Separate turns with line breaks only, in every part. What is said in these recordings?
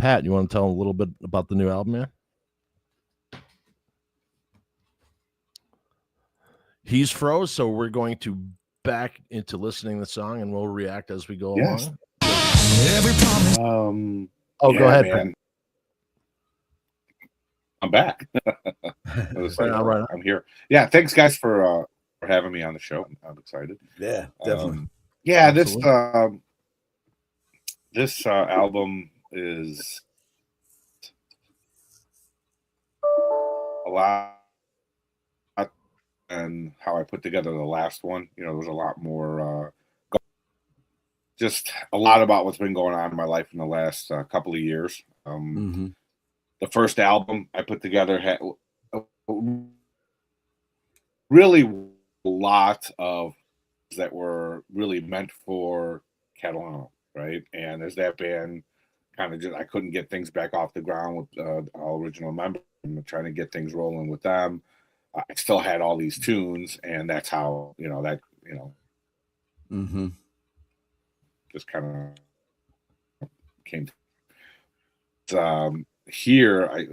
Pat, you want to tell a little bit about the new album, man? He's froze, so we're going to back into listening to the song, and we'll react as we go along.
Go
ahead,
man. I'm back. I'm here. Yeah, thanks guys for having me on the show. I'm excited.
Yeah, definitely.
This album is a lot, and how I put together the last one. You know, there was a lot more, just a lot about what's been going on in my life in the last couple of years. The first album I put together had really a lot of that were really meant for Catalano, right? And as that band kind of just, I couldn't get things back off the ground with our original members and trying to get things rolling with them. I still had all these tunes, and that's how, just kind of came. Here, I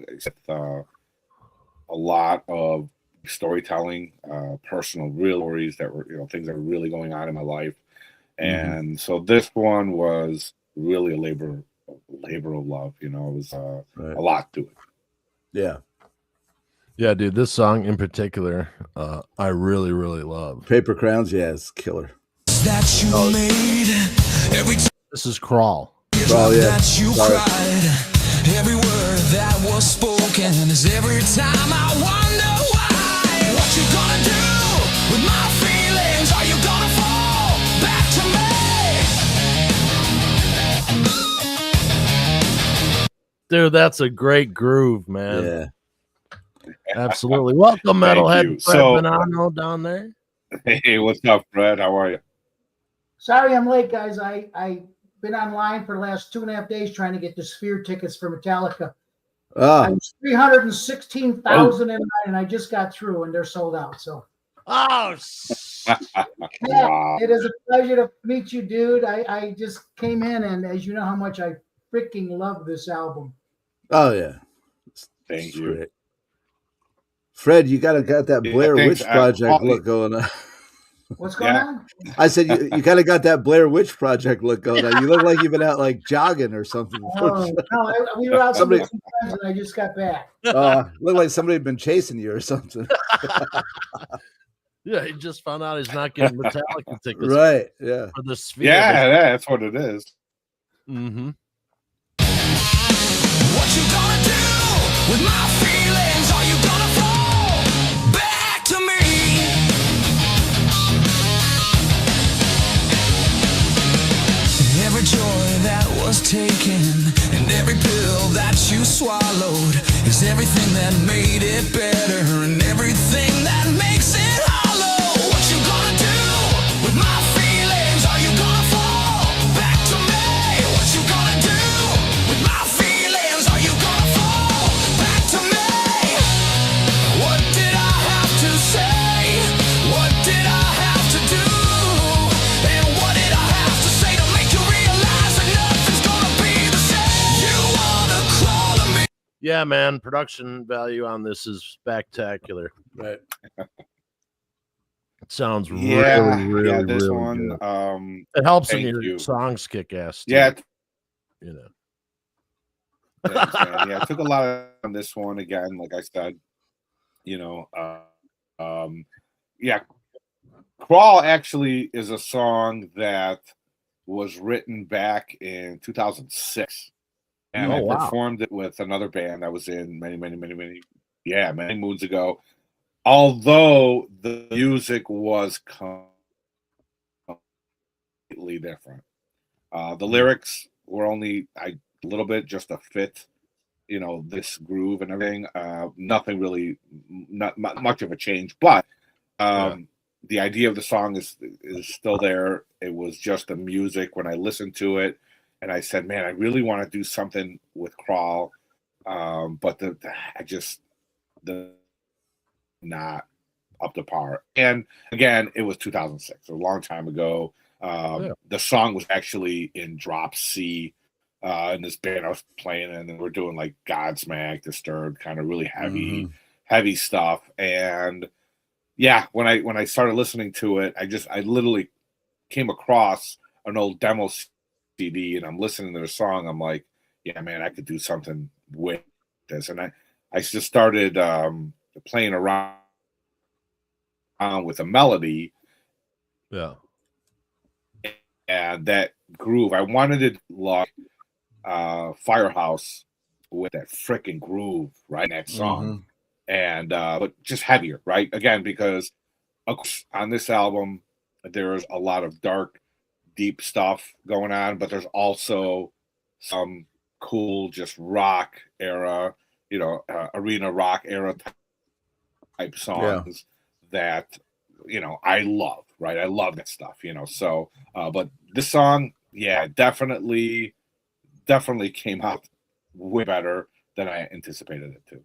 a lot of storytelling, personal real stories that were, things that were really going on in my life. And so this one was really a labor of love. It was a lot to it.
Yeah.
Yeah, dude, this song in particular, I really, really love.
Paper Crowns, yeah, it's killer.
This is Crawl.
Crawl, yeah.
Every word that was spoken is every time I wonder why. What you gonna do with my feelings? Are you gonna fall back to me?
Dude, that's a great groove, man.
Yeah.
Absolutely. Welcome, Metalhead Fred Bonanno down there.
Hey, what's up, Fred? How are you?
Sorry I'm late, guys. I been online for the last 2.5 days trying to get the Sphere tickets for Metallica. I was 316,000 in line, and I just got through, and they're sold out. So,
wow.
It is a pleasure to meet you, dude. I just came in, and as you know how much I freaking love this album.
Oh yeah,
thank you,
great. Fred. You got that Blair Witch Project look going on.
What's going on?
I said you kind of got that Blair Witch Project look going on. You look like you've been out like jogging or something.
No, we were out somewhere and I just got back.
Looked like somebody had been chasing you or something.
Yeah, he just found out he's not getting Metallica tickets.
Right, yeah.
For the Sphere.
Yeah, that's what it is.
Mm-hmm.
What you gonna do with my feelings? Are you gonna fall back to me? Every joy that was taken and every pill that you swallowed is everything that made it better and everything that makes it hollow. What you gonna do with my feelings? Are you gonna fall back to me? What you gonna do with my feelings? Are you gonna fall back to me? What did I have to say? What did I have to do? And what did I have to say to make you realize that nothing's gonna be the same? You wanna crawl to me?
Yeah, man. Production value on this is spectacular.
Right.
It sounds really
this
really
one.
good. It helps when your songs kick ass. Too,
yeah.
Thanks,
man. Yeah, I took a lot on this one again. Like I said, Crawl actually is a song that was written back in 2006. And I performed it with another band I was in many moons ago. Although the music was completely different. The lyrics were only a little bit just to fit, this groove and everything. Nothing really, not much of a change. But the idea of the song is still there. It was just the music when I listened to it. And I said, man, I really want to do something with Crawl, but the not up to par. And again, it was 2006, a long time ago. The song was actually in drop C in this band I was playing in, and we're doing like Godsmack, Disturbed, kind of really heavy stuff. And yeah, when I started listening to it, I literally came across an old demo CD, and I'm listening to the song. I'm like, yeah, man, I could do something with this. And I just started playing around with a melody.
Yeah.
And that groove, I wanted it like Firehouse with that freaking groove, right? In that song. And but just heavier, right? Again, because of course, on this album, there's a lot of dark, deep stuff going on, but there's also some cool, just rock era, arena rock era type songs that, I love, right? I love that stuff, So, but this song, yeah, definitely came out way better than I anticipated it to.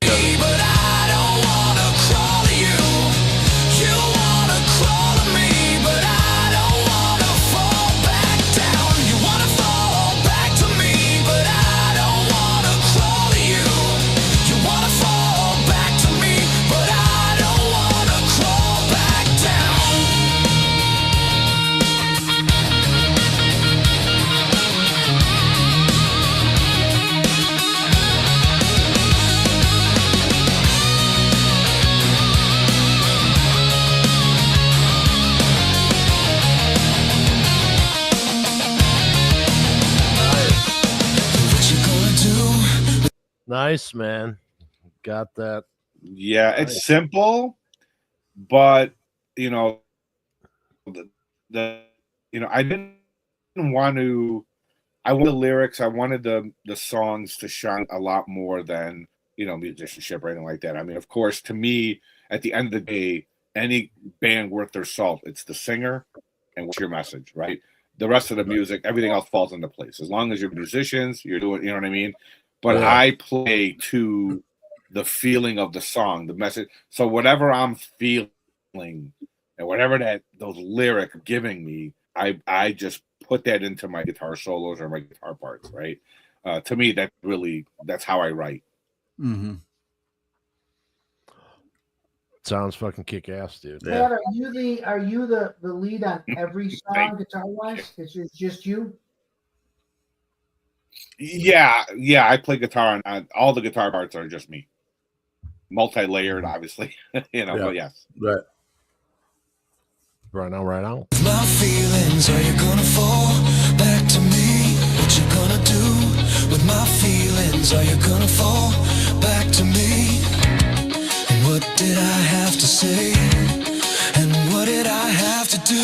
But I don't wanna crawl to you. You wanna crawl to me, but I don't wanna fall back down. You wanna fall back to me, but I don't wanna crawl to you. You wanna fall back to me, but I don't wanna crawl back down.
Nice, man. Got that.
Yeah, it's simple, but I didn't want to. I wanted the lyrics. I wanted the songs to shine a lot more than musicianship or anything like that. I mean, of course, to me, at the end of the day, any band worth their salt, it's the singer and what's your message, right? The rest of the music, everything else falls into place. As long as you're musicians, you're doing, you know what I mean? But I play to the feeling of the song, the message. So whatever I'm feeling and whatever those lyrics are giving me, I just put that into my guitar solos or my guitar parts, right? To me, that's how I write.
Sounds fucking kick ass, dude.
Yeah. Pat, are you the lead on every song guitar wise? It's just you?
Yeah, I play guitar on all the guitar parts are just me. Multi-layered, obviously. But yes.
Right.
Right now.
My feelings, are you gonna fall back to me? What you gonna do with my feelings? Are you gonna fall back to me? And what did I have to say? And what did I have to do?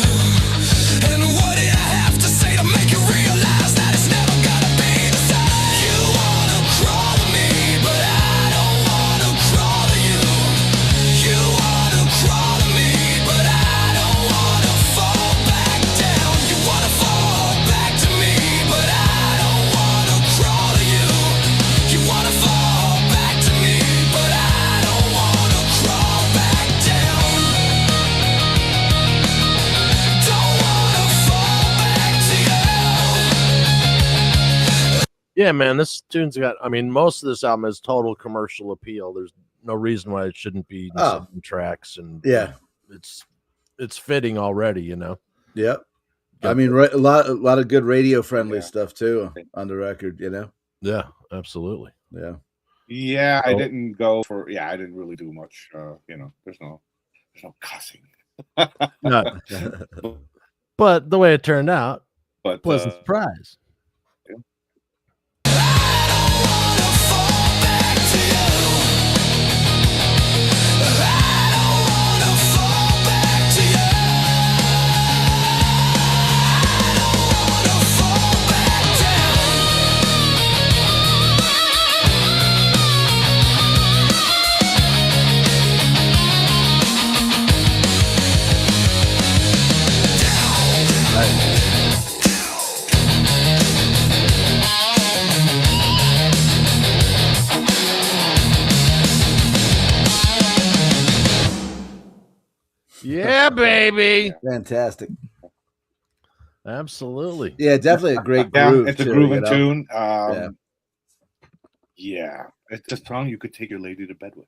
And what did I have to say to make you realize that it's never gonna be the same? You wanna crawl to me, but I don't wanna crawl to you. You wanna crawl to me, but I don't wanna fall back down. You wanna fall back to me, but I don't wanna crawl to you. You wanna fall back to me, but I don't wanna crawl back down. Don't wanna fall back to you.
Yeah, man, this tune's got, most of this album has total commercial appeal. There's no reason why it shouldn't be in 7 tracks, and it's fitting already,
Yep. A lot of good radio friendly stuff too on the record,
Yeah, absolutely.
Yeah.
I didn't go for I didn't really do much. There's no cussing.
No. But the way it turned out, pleasant surprise. Yeah, baby.
Fantastic.
Absolutely.
Yeah, definitely a great groove.
It's a
too,
grooving tune.
Yeah.
It's a song you could take your lady to bed with.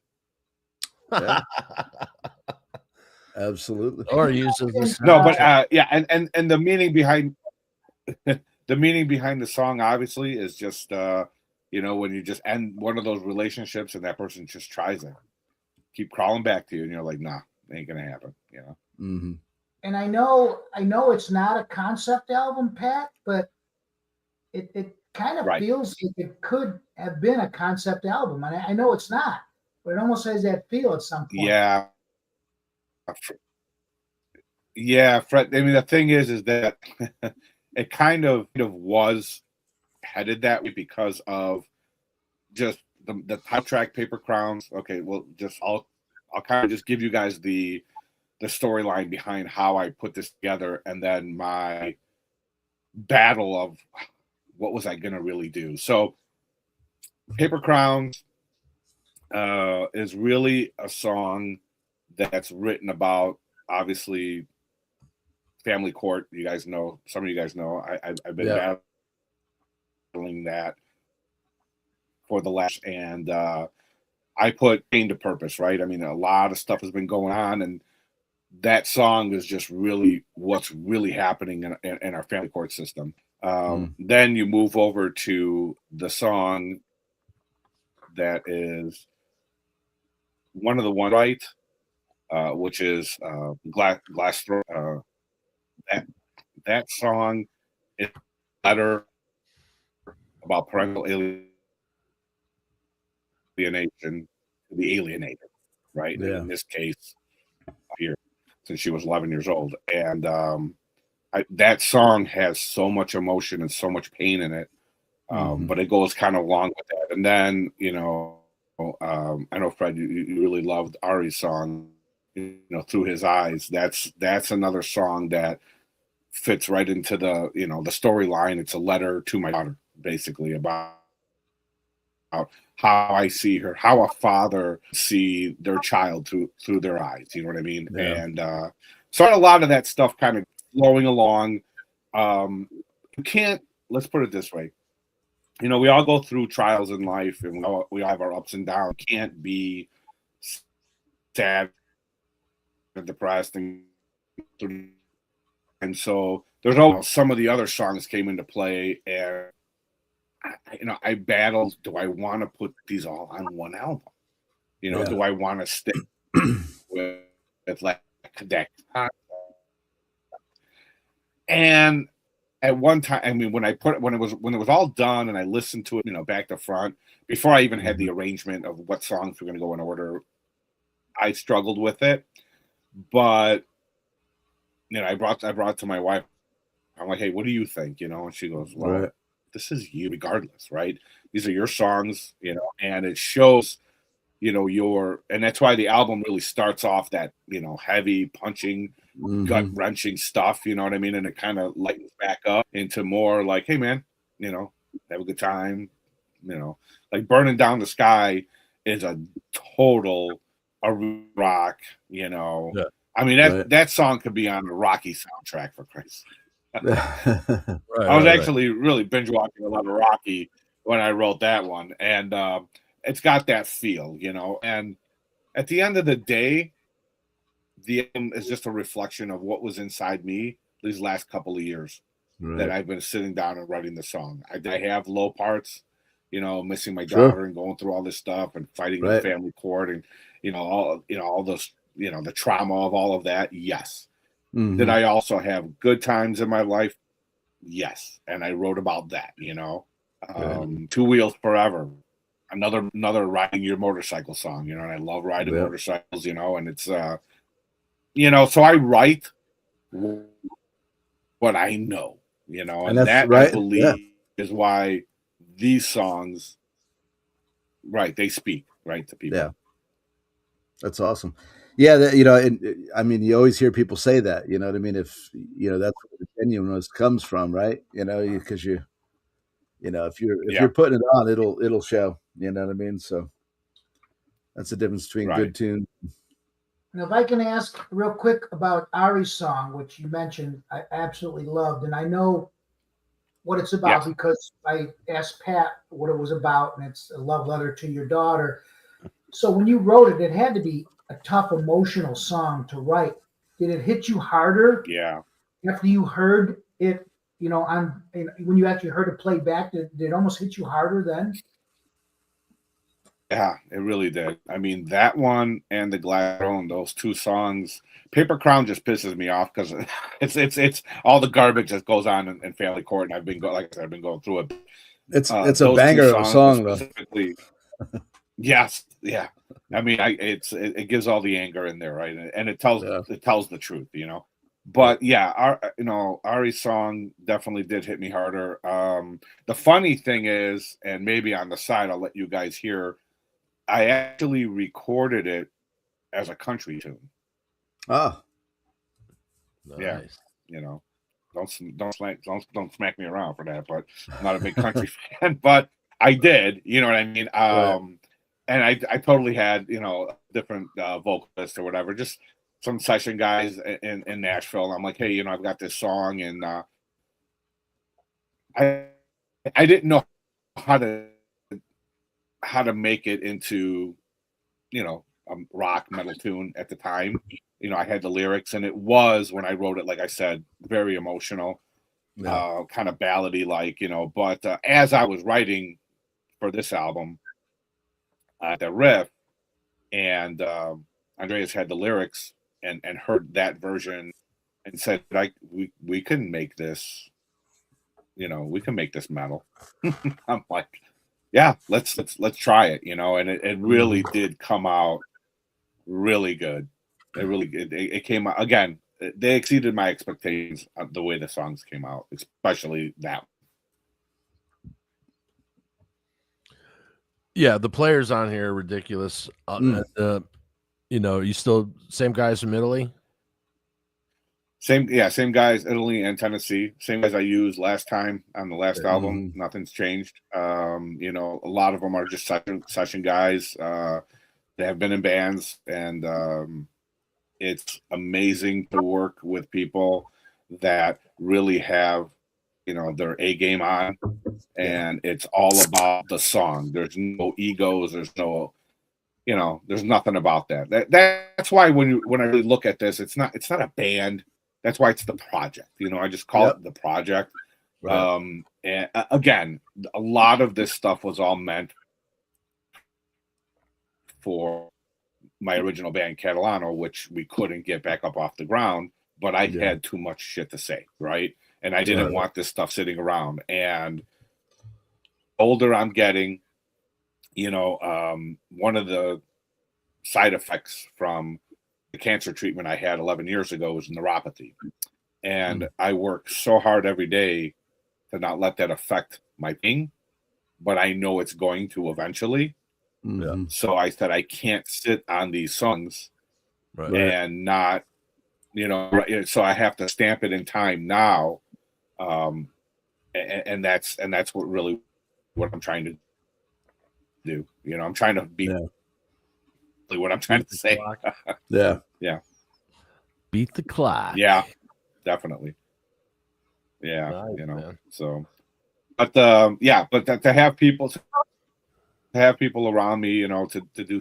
Yeah. Absolutely.
Or use as a
no, but and the meaning behind the song obviously is just when you just end one of those relationships and that person just tries it, keep crawling back to you, and you're like, nah, it ain't gonna happen,
Mm-hmm.
And I know it's not a concept album, Pat, but it kind of feels like it could have been a concept album. And I know it's not, but it almost has that feel at some point.
Yeah, Fred. I mean, the thing is that it kind of was headed that way because of just the title track, Paper Crowns. Okay, well, I'll kind of just give you guys the storyline behind how I put this together, and then my battle of what was I going to really do. So, Paper Crowns is really a song that's written about, obviously, family court. You guys know, some of you guys know, I've been battling that for the last, and I put pain to purpose, right? I mean, a lot of stuff has been going on, and that song is just really what's really happening in our family court system. Then you move over to the song that is one of the one right, which is Glass Throat. That song is a letter about parental alienation to the alienator, right? In this case, here, since she was 11 years old, and that song has so much emotion and so much pain in it, but it goes kind of along with that. And then I know Fred, you really loved Ari's song, Through His Eyes. That's another song that fits right into the the storyline. It's a letter to my daughter, basically, about how I see her, how a father see their child through their eyes. You know what I mean? Yeah. And so a lot of that stuff kind of flowing along. You can't. Let's put it this way. We all go through trials in life, and we all have our ups and downs. Can't be sad and depressed, and so there's always some of the other songs came into play, and I battled. Do I want to put these all on one album? Do I want to stick with like that? And at one time, I mean, when it was all done, and I listened to it, back to front, before I even had the arrangement of what songs were going to go in order, I struggled with it. But I brought it to my wife. I'm like, hey, what do you think? And she goes, well, this is you, regardless, right? These are your songs, and it shows, and that's why the album really starts off that, heavy, punching, gut wrenching stuff, you know what I mean? And it kind of lightens back up into more like, hey, man, have a good time, like Burning Down the Sky is a total rock, Yeah. I mean, that song could be on a Rocky soundtrack, for Christ's sake. I was actually really binge watching a lot of Rocky when I wrote that one, and it's got that feel, and at the end of the day, the album is just a reflection of what was inside me these last couple of years that I've been sitting down and writing the song. I have low parts, missing my daughter and going through all this stuff and fighting in family court and all those the trauma of all of that. Yes. Did I also have good times in my life? Yes. And I wrote about that, 2 Wheels Forever, another riding your motorcycle song, and I love riding motorcycles, and it's so I write what I know, and that I believe is why these songs they speak to people.
Yeah, that's awesome. Yeah, I mean, you always hear people say that, you know what I mean? If that's where the genuineness comes from, right? Because if you're putting it on, it'll show, you know what I mean? So that's the difference between good tunes.
Now, if I can ask real quick about Ari's song, which you mentioned, I absolutely loved, and I know what it's about because I asked Pat what it was about, and it's a love letter to your daughter. So when you wrote it, it had to be a tough emotional song to write. Did it hit you harder?
Yeah.
After you heard it, when you actually heard it played back, did it almost hit you harder then?
Yeah, it really did. I mean, that one and the Gladstone, those two songs. Paper Crown just pisses me off because it's all the garbage that goes on in family court, and I've been going through it.
It's a banger of a song, though.
Yes, yeah. I mean, it gives all the anger in there, right? And it tells the truth, you know. But yeah, Ari's song definitely did hit me harder. The funny thing is, and maybe on the side, I'll let you guys hear. I actually recorded it as a country tune.
Oh,
nice.
Yeah, you know, don't smack me around for that, but I'm not a big country fan, but I did, you know what I mean? And I totally had, different vocalists or whatever, just some session guys in Nashville. I'm like, hey, I've got this song, and I didn't know how to make it into, a rock metal tune at the time. I had the lyrics, and it was, when I wrote it, like I said, very emotional, kind of ballady like, but as I was writing for this album, the riff, and Andreas had the lyrics and heard that version and said, we can make this, we can make this metal. I'm like, yeah, let's try it, and it really did come out really good. It came out, again, they exceeded my expectations of the way the songs came out, especially that.
Yeah, the players on here are ridiculous. You still same guys from Italy?
Same guys, Italy and Tennessee. Same guys I used last time on the last album. Nothing's changed. A lot of them are just session guys. They have been in bands, and it's amazing to work with people that really have, their A game on, and it's all about the song. There's no egos. There's no, there's nothing about that. That's why when I really look at this, it's not a band. That's why it's the project. I just call it the project. Right. And again, a lot of this stuff was all meant for my original band, Catalano, which we couldn't get back up off the ground, but I had too much shit to say, right? And I didn't want this stuff sitting around. And older I'm getting, one of the side effects from the cancer treatment I had 11 years ago was neuropathy. And I work so hard every day to not let that affect my pain, but I know it's going to eventually. Mm-hmm. So I said, I can't sit on these songs and not, so I have to stamp it in time now. And that's what I'm trying to do. I'm trying to be what I'm trying to say. Yeah.
Beat the clock.
Yeah, definitely. Yeah,
nice, man.
So, but to have people around me, to do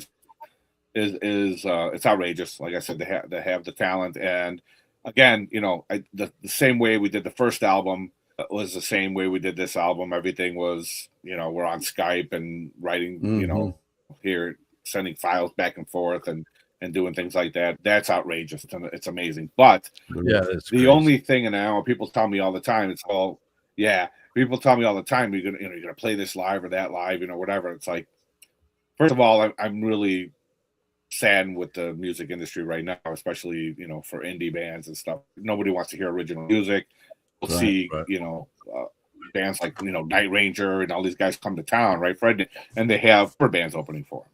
is it's outrageous. Like I said, they have the talent, and again, the same way we did the first album was the same way we did this album. Everything was, we're on Skype and writing, here, sending files back and forth and doing things like that. That's outrageous. It's amazing. But the only thing, and I know people tell me all the time, people tell me all the time, you're gonna play this live or that live, whatever. It's like, first of all, I'm really saddened with the music industry right now, especially, for indie bands and stuff. Nobody wants to hear original music. We'll see, bands like, Night Ranger and all these guys come to town, right, Fred? And they have bands opening for them.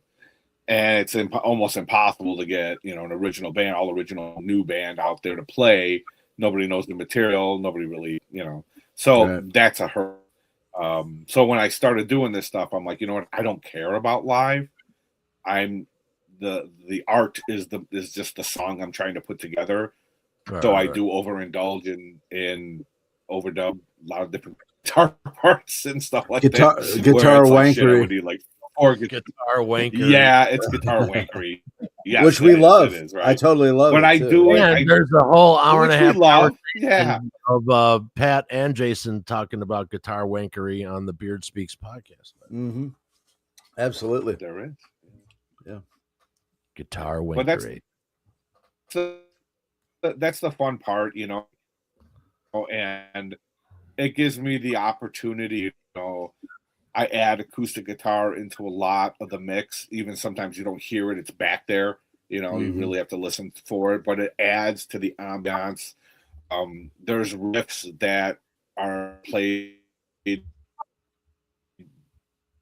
And it's almost impossible to get, an original band, all original new band out there to play. Nobody knows the material. Nobody really, So that's a hurt. So when I started doing this stuff, I'm like, you know what? I don't care about live. I'm the art is just the song I'm trying to put together.
Right,
so I do overindulge in overdub a lot of different guitar parts and stuff like that.
Guitar wankery.
I would like or
guitar wankery.
Yeah, it's guitar wankery. Yes,
which we love.
It is, right?
I totally love
when
it.
I
too.
do it.
And there's a whole hour and a half
of
Pat and Jason talking about guitar wankery on the Beard Speaks podcast.
Mm-hmm. Absolutely,
there is.
Yeah,
guitar wankery.
That's the fun part, you know, and it gives me the opportunity, you know. I add acoustic guitar into a lot of the mix. Even sometimes you don't hear it; it's back there. You know, you really have to listen for it, but it adds to the ambiance. There's riffs that are played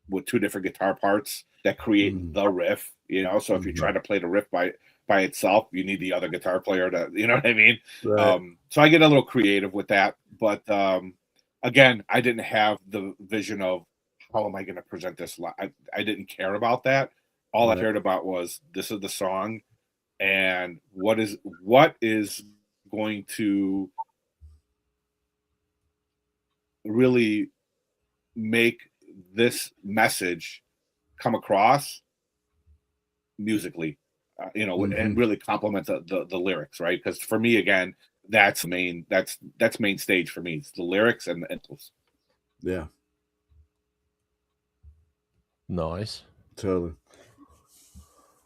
with two different guitar parts that create the riff. You know, so if you try to play the riff by itself, you need the other guitar player to, you know what I mean?
Right.
So I get a little creative with that, but again, I didn't have the vision of how am I going to present this? I didn't care about that. All I cared about was this is the song, and what is going to really make this message come across musically, you know, and really complement the lyrics, right? Because for me, again, that's main stage for me. It's the lyrics and the intros.
Yeah.
Nice.
Totally.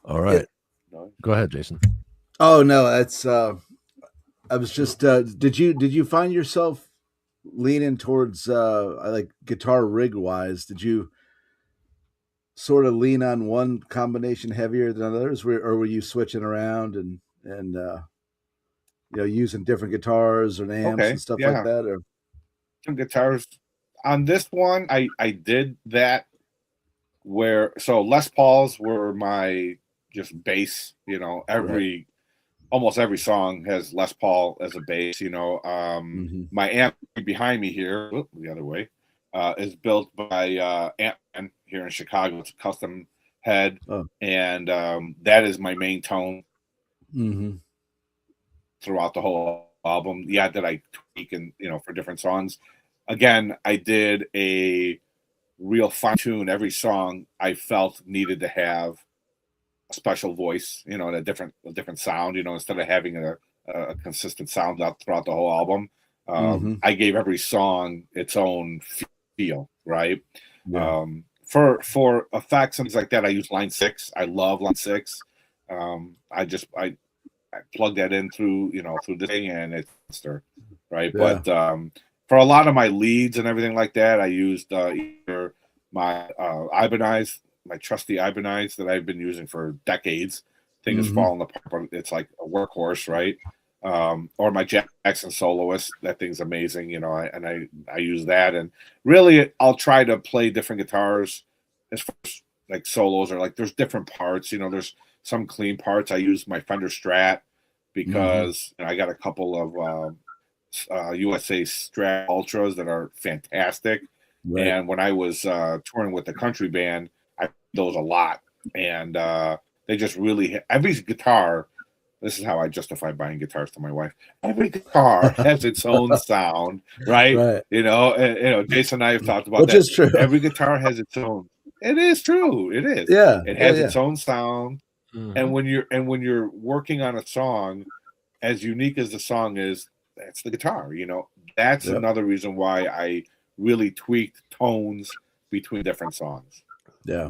All right. Yeah. Go ahead, Jason.
Oh no, that's I was just did you find yourself leaning towards like guitar rig wise? Did you sort of lean on one combination heavier than others, or were you switching around and you know, using different guitars or amps and stuff like that? Or
guitars on this one, I did that. So Les Pauls were my just bass, you know, almost every song has Les Paul as a bass, you know. My amp behind me here, the other way, is built by Ant-Man here in Chicago. It's a custom head, and that is my main tone throughout the whole album. Yeah, that I tweak and, you know, for different songs. Again, I did a real fine tune. Every song I felt needed to have a special voice, you know, and a different sound, you know, instead of having a consistent sound throughout the whole album. I gave every song its own feel, right? Yeah. For effects and things like that, I use line 6. I love line 6. I plug that in through the thing, and it's right. Yeah. But for a lot of my leads and everything like that, I used either my Ibanez, my trusty Ibanez that I've been using for decades. Thing is falling apart. It's like a workhorse, right? Or my Jackson Soloist. That thing's amazing, you know. I use that, and really, I'll try to play different guitars as far as like solos, or like there's different parts. You know, there's some clean parts. I use my Fender Strat because I got a couple of USA Strat Ultras that are fantastic. Right. And when I was touring with the country band, I played those a lot, and they just really every guitar. This is how I justify buying guitars to my wife. Every guitar has its own sound, right? You know, and Jason and I have talked about that. Which is true. Every guitar has its own. It is true. It is.
Yeah.
It has its own sound. And when you're working on a song, as unique as the song is, that's the guitar. You know, that's another reason why I really tweaked tones between different songs.
Yeah.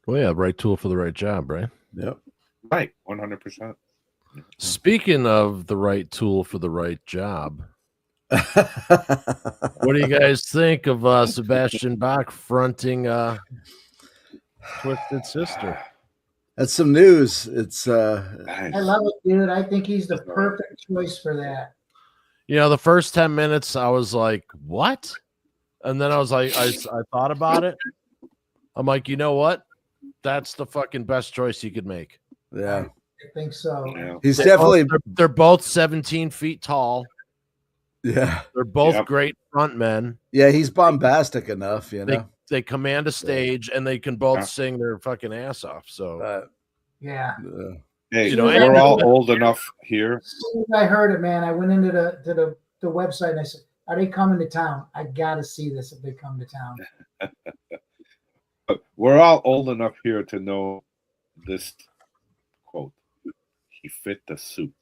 Well, yeah, right tool for the right job, right?
Yep.
Right, 100%.
Speaking of the right tool for the right job, what do you guys think of Sebastian Bach fronting Twisted Sister?
That's some news. It's
nice. I love it, dude. I think he's the perfect choice for that.
You know, the first 10 minutes, I was like, what? And then I was like, I thought about it. I'm like, you know what? That's the fucking best choice you could make.
Yeah,
I think so.
Yeah. He's definitely.
They're both 17 feet tall.
Yeah,
they're both great front men.
Yeah, he's bombastic enough. You know,
they command a stage and they can both
Yeah.
sing their fucking ass off. So
Yeah.
Hey,
You know,
we're all old enough here.
As soon as I heard it, man, I went into the website and I said, "Are they coming to town? I gotta see this if they come to town."
But we're all old enough here to know this quote. He fit the suit.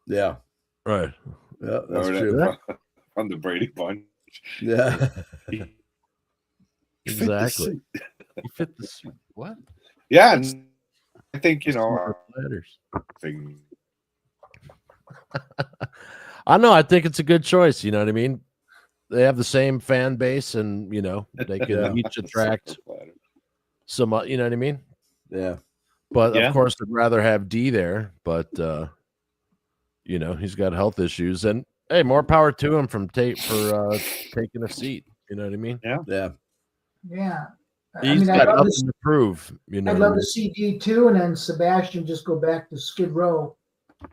Yeah.
right.
Yeah, that's
Or
true.
that from the Brady Bunch.
Yeah.
He fit the
Exactly.
suit.
You fit the suit. What?
Yeah, and I think
Letters.
thing-
I know. I think it's a good choice. You know what I mean? They have the same fan base, and you know they can
Yeah.
each attract some. You know what I mean?
Yeah.
But
Yeah.
of course, I'd rather have D there. But you know, he's got health issues, and hey, more power to him for taking a seat. You know what I mean?
Yeah.
Yeah.
He's
I'd
got
love
nothing to prove. You know,
I'd love to see D2 and then Sebastian just go back to Skid Row.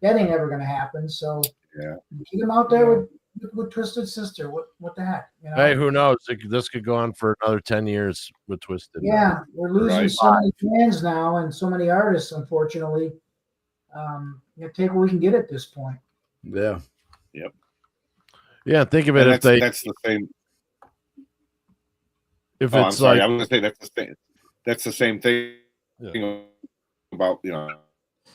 That ain't ever gonna happen. So
Yeah.
keep him out there with Twisted Sister. What the heck? You know?
Hey, who knows? This could go on for another 10 years with Twisted.
Yeah, we're losing
Right.
so many fans now and so many artists, unfortunately. Take what we can get at this point.
Yeah.
Yeah, think of it
And
if they
that's the same.
if
Oh, I'm
it's
sorry.
like
I was gonna say that's the same. That's the same thing about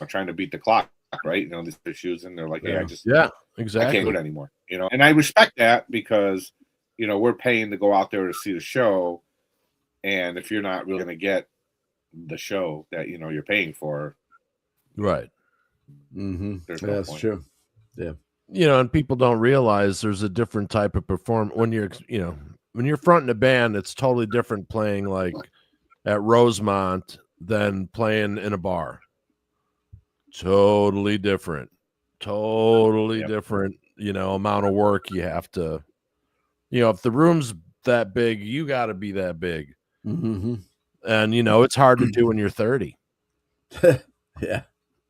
trying to beat the clock, right? You know, these issues, and they're like, "Hey, I
yeah,
I
exactly.
can't do it anymore." You know, and I respect that because we're paying to go out there to see the show, and if you're not really gonna get the show that you're paying for,
Right.
Mm-hmm.
there's
Yeah,
no
that's
point.
true.
You know, and people don't realize there's a different type of perform when you're fronting a band. It's totally different playing like at Rosemont than playing in a bar. Totally different. Totally different. Amount of work you have to. If the room's that big, you got to be that big,
Mm-hmm.
and it's hard to do when you're 30.
Yeah.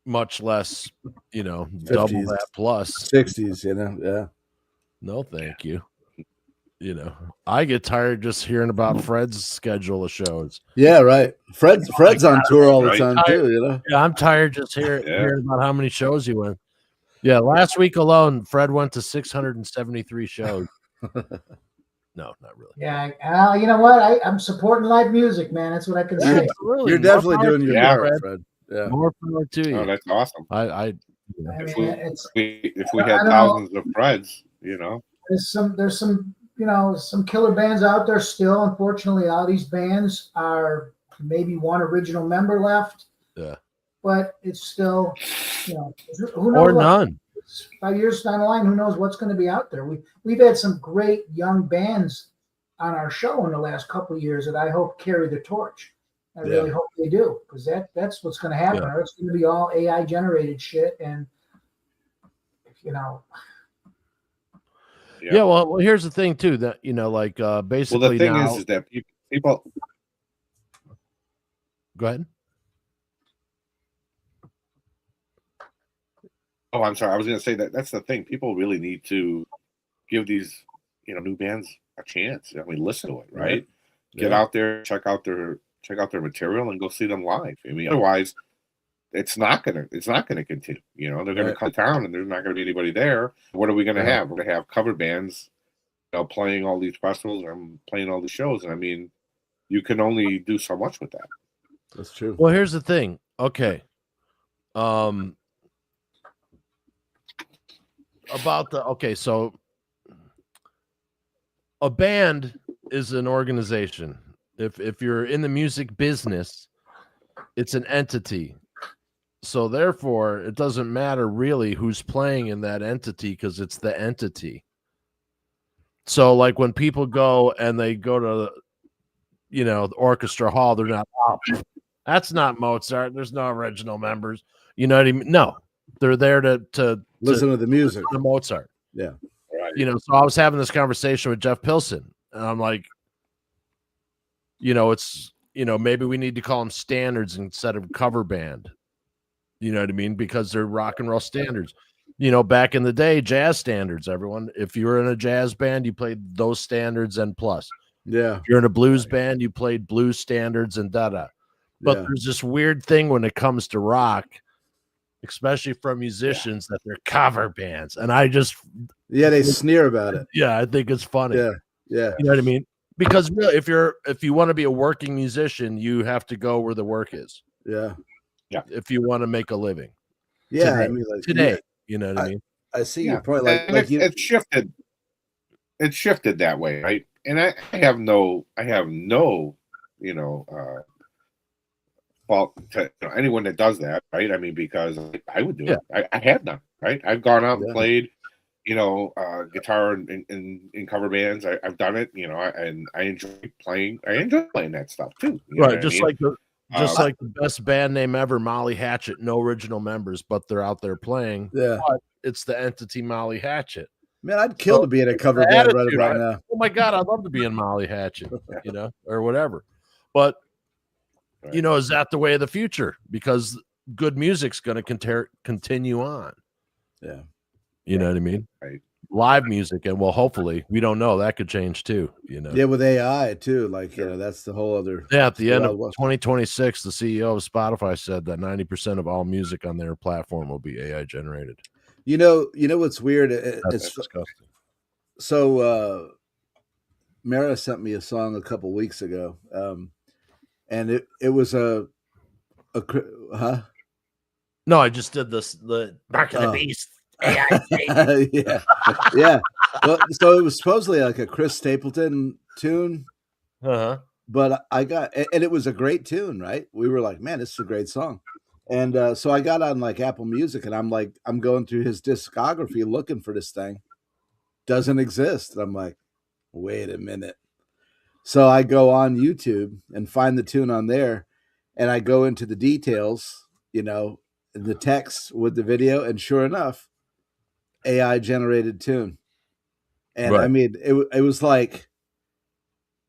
Much less, double
50s,
that plus
60s, yeah.
No, thank you. I get tired just hearing about Fred's schedule of shows.
Yeah, right. Fred's on tour all the time too,
Yeah, I'm tired just hearing about how many shows he went. Yeah, last week alone, Fred went to 673 shows. No, not really.
Yeah, you know what? I'm supporting live music, man. That's what I can say.
Absolutely.
You're definitely doing your part, Fred. Yeah.
More power to you.
Oh, that's awesome.
It's
If we had thousands of Freds,
there's some killer bands out there still. Unfortunately, all these bands are maybe one original member left.
Yeah.
But it's still, who knows?
Or none.
5 years down the line, who knows what's going to be out there? We've had some great young bands on our show in the last couple of years that I hope carry the torch. I really hope they do, because that's what's going to happen. Or it's going to be all AI generated shit, and
Yeah, well, here's the thing too, that basically.
Well, the thing
now,
is that people.
Go ahead.
Oh, I'm sorry. I was going to say that's the thing. People really need to give these new bands a chance. I mean, listen to it, right? Get out there, check out their material, and go see them live. I mean, otherwise, it's not gonna continue. They're gonna come to town, and there's not gonna be anybody there. What are we gonna have? We're gonna have cover bands, playing all these festivals and playing all these shows. And I mean, you can only do so much with that.
That's true.
Well, here's the thing. Okay. So a band is an organization. If you're in the music business, it's an entity. So therefore, it doesn't matter really who's playing in that entity, because it's the entity. So like when people go and they go to the orchestra hall, they're not, that's not Mozart. There's no original members. You know what I mean? No, they're there to
listen to the music.
To Mozart.
Yeah.
Right.
So I was having this conversation with Jeff Pilson, and I'm like, it's, maybe we need to call them standards instead of cover band. You know what I mean? Because they're rock and roll standards. Back in the day, jazz standards, everyone, if you were in a jazz band, you played those standards and plus.
Yeah.
If you're in a blues band, you played blues standards and da-da. But
Yeah.
there's this weird thing when it comes to rock, especially from musicians, that they're cover bands. And I just,
they sneer about it.
yeah, I think it's funny.
Yeah. Yeah.
You know what I mean? Because really, if you want to be a working musician, you have to go where the work is.
Yeah.
If you want to make a living.
Yeah.
Today,
I mean, like
today, you know what I mean?
I see
Yeah.
your point.
And it's shifted. It's shifted that way, right? And I have no, fault to anyone that does that, right? I mean, because I would do it. I have none, right? I've gone out and played, guitar in cover bands. I've done it, and I enjoy playing. I enjoy playing that stuff too.
Right, just like the best band name ever, Molly Hatchet. No original members, but they're out there playing.
Yeah,
but it's the entity Molly Hatchet.
Man, I'd kill to be in a cover band right now.
Oh my God, I'd love to be in Molly Hatchet, or whatever. But is that the way of the future? Because good music's going to continue on.
Yeah,
you know what I mean.
Right.
Live music, and hopefully, we don't know, that could change too.
Yeah, with AI too. Like, that's the whole other.
Yeah, at the end of 2026, the CEO of Spotify said that 90% of all music on their platform will be AI generated.
You know what's weird? It's
disgusting.
So, Mara sent me a song a couple weeks ago, and it was a huh?
No, I just did the Mark of the Beast AI.
yeah. Well, so it was supposedly like a Chris Stapleton tune, but I got, and it was a great tune, right? We were like, man, this is a great song. And so I got on like Apple Music, and I'm going through his discography looking for this thing. Doesn't exist. And I'm like, wait a minute. So I go on YouTube and find the tune on there, and I go into the details, the text with the video, and sure enough, AI generated tune. And I mean, it was like,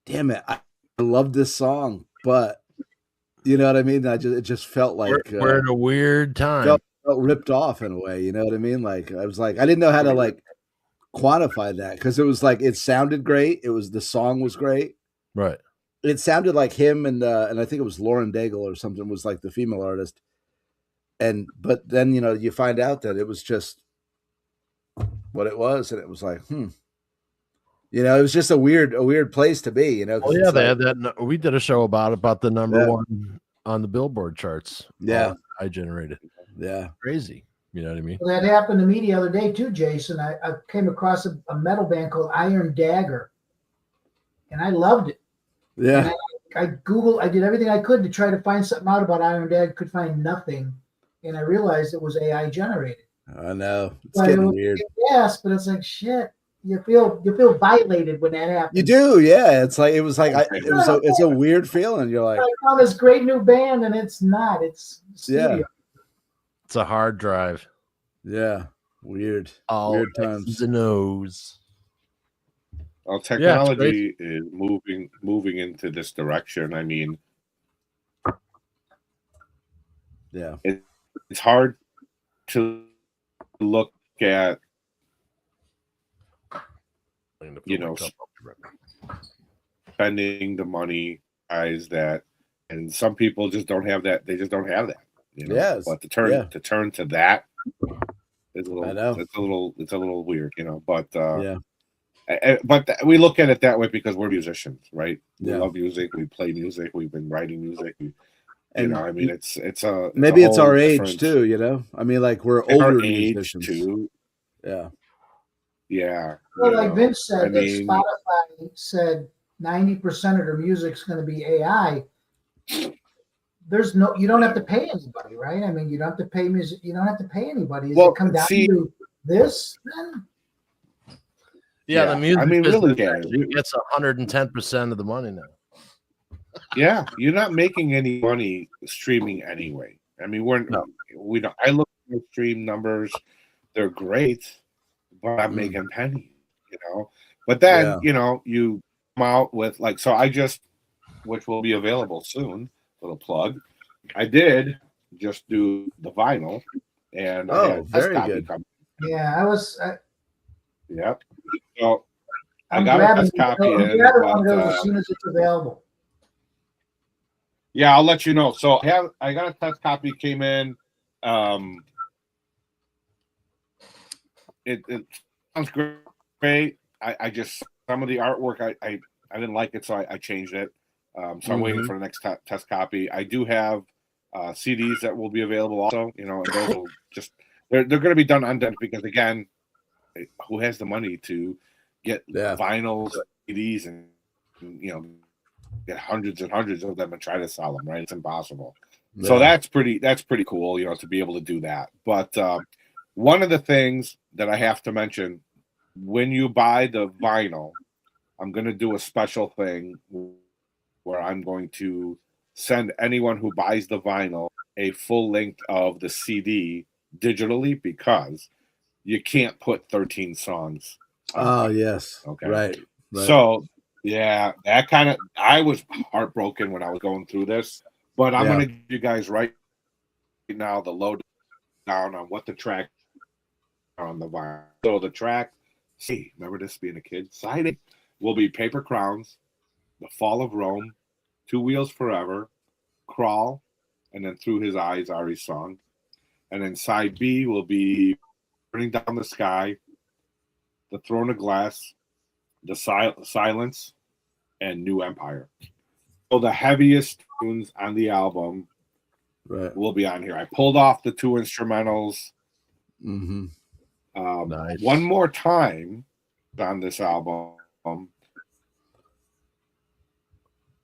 damn it, I love this song, but you know what I mean? It just felt like
we're in a weird time.
Felt ripped off in a way. You know what I mean? Like, I was like, I didn't know how to like quantify that, because it was like, it sounded great. The song was great.
Right.
It sounded like him and I think it was Lauren Daigle or something was like the female artist. But then, you find out that it was just what it was. And it was like, it was just a weird place to be,
Oh yeah, they had that. We did a show about the number one on the Billboard charts.
Yeah,
I generated.
Yeah,
crazy. You know what I mean?
Well, that happened to me the other day too, Jason. I came across a metal band called Iron Dagger, and I loved it.
Yeah,
and I did everything I could to try to find something out about Iron Dagger. Could find nothing, and I realized it was AI generated.
I know, it's getting weird.
Yes, but it's like shit. You feel violated when that happens.
You do, yeah. It's like it's a weird feeling. You're like,
I found this great new band, and it's not. It's studio.
Yeah.
It's a hard drive.
Yeah, weird.
Weird times. The nose.
Well, technology is moving into this direction. I mean,
yeah,
it's hard to look at. Spending the money, guys, and some people just don't have that. They just don't have that.
Yes.
But to turn to that is a little. It's a little weird, But but we look at it that way because we're musicians, right? We love music. We play music. We've been writing music. I mean, it's
maybe it's our age too. I mean, like we're older musicians
too.
Yeah.
Yeah.
Well, like Vince said, Spotify said 90% of their music's going to be AI. You don't have to pay anybody, right? I mean, you don't have to pay music. You don't have to pay anybody. Does it come down to this then?
Yeah, the music.
I mean, really, gets
110% of the money now.
Yeah, you're not making any money streaming anyway. I mean, we don't. I look at the stream numbers; they're great. But I'm making pennies, But then, you come out with which will be available soon, little plug. I did just do the vinyl, and
very good.
Yeah,
Yep. So I got a test copy
I'm
in,
grabbing one of
but
those as soon as it's available.
yeah, I'll let you know. So I got a test copy, came in. It sounds great. I just, some of the artwork I didn't like it, so I changed it. So I'm waiting for the next test copy. I do have CDs that will be available also. You know, and those will just, they're going to be done undone because, again, who has the money to get vinyls, CDs, and you know, get hundreds and hundreds of them and try to sell them, right? It's impossible. Yeah. So that's pretty cool, you know, to be able to do that. But one of the things that I have to mention, when you buy the vinyl, I'm going to do a special thing where I'm going to send anyone who buys the vinyl a full length of the CD digitally, because you can't put 13 songs.
Oh, yes.
Okay.
Right.
So, yeah, that kind of, I was heartbroken when I was going through this, but I'm going to give you guys right now the lowdown on what the track on the vinyl. So the track, see, remember this being a kid? Side A will be Paper Crowns, The Fall of Rome, Two Wheels Forever, Crawl, and then Through His Eyes, Ari's song. And then side B will be Burning Down the Sky, The Throne of Glass, The Silence, and New Empire. So the heaviest tunes on the album will be on here. I pulled off the two instrumentals.
Nice.
One More Time on this album.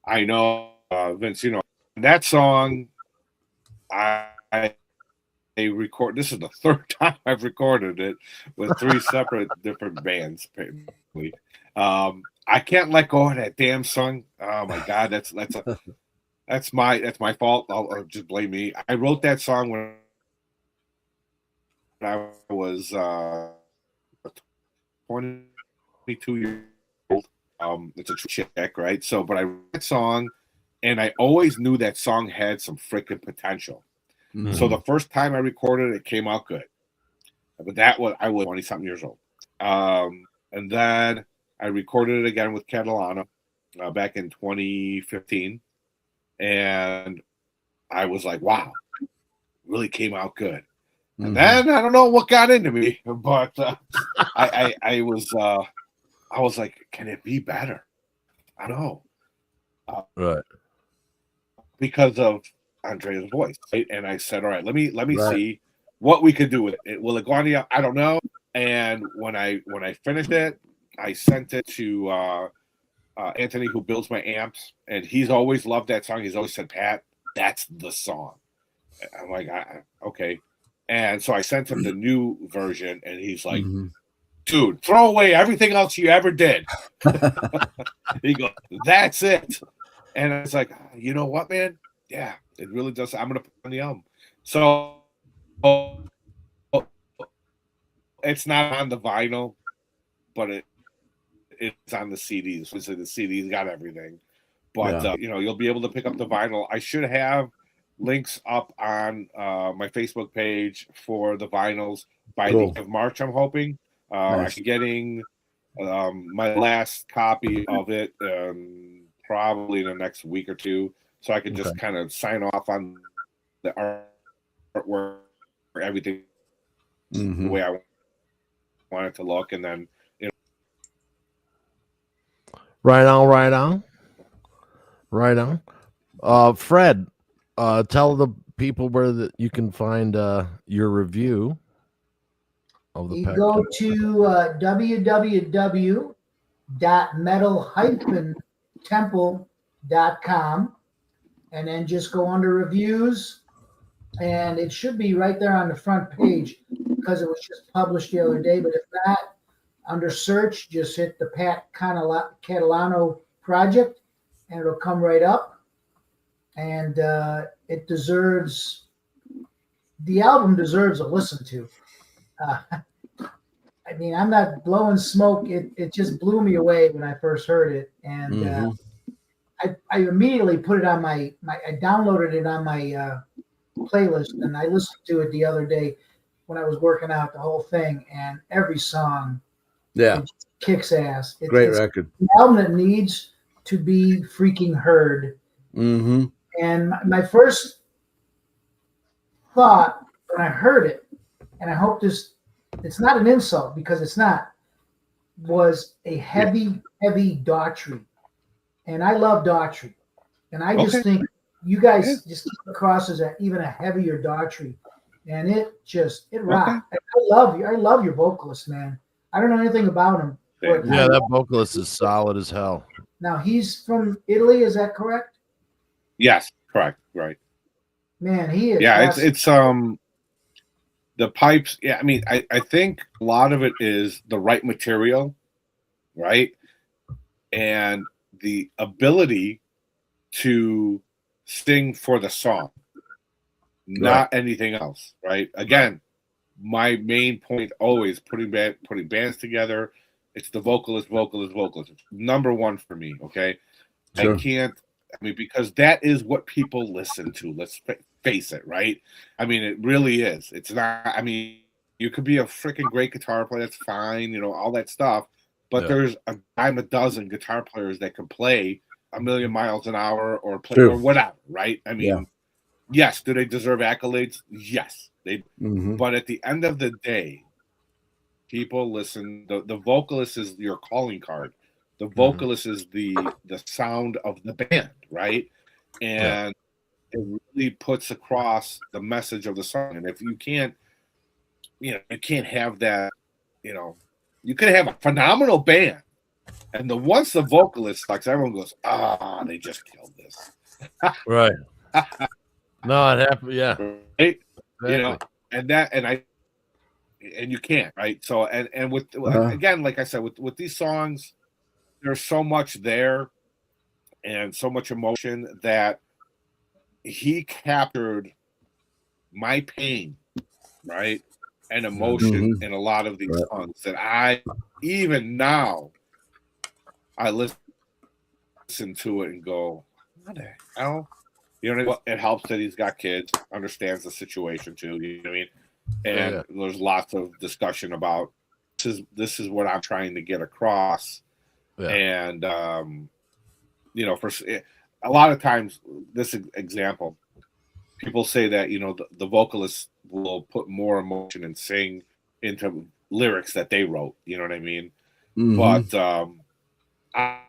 I know, Vince, you know, that song, I record. This is the third time I've recorded it with three separate different bands. I can't let go of that damn song. Oh my God, that's my fault. I'll just blame me. I wrote that song when I was 22 years old. It's a chick, right? So, but I wrote that song, and I always knew that song had some freaking potential. So the first time I recorded it, it came out good. But I was 20-something years old. And then I recorded it again with Catalano back in 2015. And I was like, wow, it really came out good. And then I don't know what got into me, but I was like, can it be better? I don't know.
Right.
Because of Andrea's voice, right? And I said, all right, let me see what we could do with it. Will it go on the? I don't know. And when I finished it, I sent it to Anthony, who builds my amps, and he's always loved that song. He's always said, Pat, that's the song. I'm like, okay. And so I sent him the new version, and he's like, dude, throw away everything else you ever did. He goes, that's it. And I was like, you know what, man? Yeah, it really does. I'm going to put it on the album. So it's not on the vinyl, but it's on the CDs. So the CDs got everything. But, you know, you'll be able to pick up the vinyl. I should have links up on my Facebook page for the vinyls by the end of March, I'm hoping. I'm getting my last copy of it probably in the next week or two, so I can just kind of sign off on the artwork, everything the way I want it to look, and then, you know.
Right on. Fred, tell the people where you can find your review of the.
You go to www.metal-temple.com and then just go under reviews, and it should be right there on the front page because it was just published the other day. But if not, under search, just hit the Pat Catalano Project and it'll come right up. And it deserves, the album deserves a listen to. I mean, I'm not blowing smoke. It just blew me away when I first heard it. And I immediately put it on I downloaded it on my playlist, and I listened to it the other day when I was working out, the whole thing, and every song
Yeah.
It just kicks ass.
Great
It's
record.
an album that needs to be freaking heard.
Mm-hmm.
And my first thought when I heard it, and I hope it's not an insult because it's not, was a heavy Daughtry. And I love Daughtry. And I just think you guys just came across as even a heavier Daughtry. And it rocked. I love you. I love your vocalist, man. I don't know anything about him. But
Yeah, that vocalist is solid as hell.
now he's from Italy, is that correct?
Yes, correct, right.
Man, he is.
Yeah, it's the pipes. Yeah, I mean, I think a lot of it is the right material, right? And the ability to sing for the song, not anything else, right? Again, my main point always putting bands together, it's the vocalist. It's number one for me, okay? Sure. Because that is what people listen to. Let's face it, right? I mean, it really is. It's not, I mean, you could be a freaking great guitar player, that's fine, all that stuff. But there's a dime a dozen guitar players that can play a million miles an hour or play or whatever, right? I mean, yes, do they deserve accolades? Yes. But at the end of the day, people listen. The vocalist is your calling card. The vocalist is the sound of the band, right? And it really puts across the message of the song. And if you can't, you can't have that, you could have a phenomenal band. And once the vocalist sucks, everyone goes, they just killed this.
Right. No, it happened. Yeah.
Right? Exactly. And you can't, right? So, and with, again, like I said, with these songs, there's so much there and so much emotion that he captured my pain, right? And emotion in a lot of these songs that even now, I listen to it and go, what the hell? You know what I mean? It helps that he's got kids, understands the situation too. You know what I mean? And there's lots of discussion about this is what I'm trying to get across. Yeah. And for a lot of times, this example, people say that the vocalist will put more emotion and sing into lyrics that they wrote. You know what I mean? But I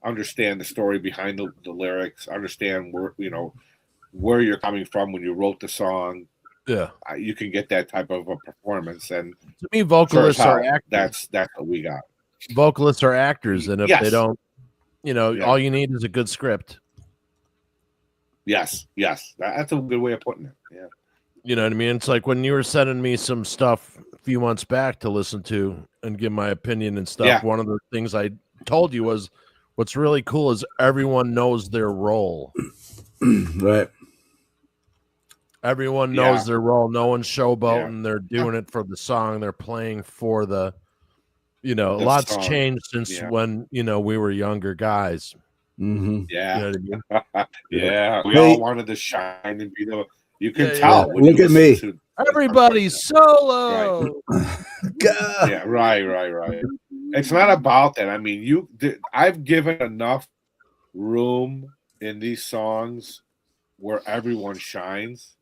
understand the story behind the lyrics. Understand where you're coming from when you wrote the song.
Yeah,
you can get that type of a performance. And
to me, vocalists are actors.
That's what we got.
Vocalists are actors, and if they don't, all you need is a good script.
Yes, that's a good way of putting it. Yeah,
you know what I mean. It's like when you were sending me some stuff a few months back to listen to and give my opinion and stuff. Yeah. One of the things I told you was, what's really cool is everyone knows their role.
Right.
Everyone knows their role. No one's showboating. They're doing it for the song. They're playing for the, a lot's changed since when, we were younger guys.
Mm-hmm.
Yeah.
You know what I
mean? We all wanted to shine and be the, you can tell. When
Look at me.
Everybody's solo.
Yeah, right. It's not about that. I mean, I've given enough room in these songs where everyone shines.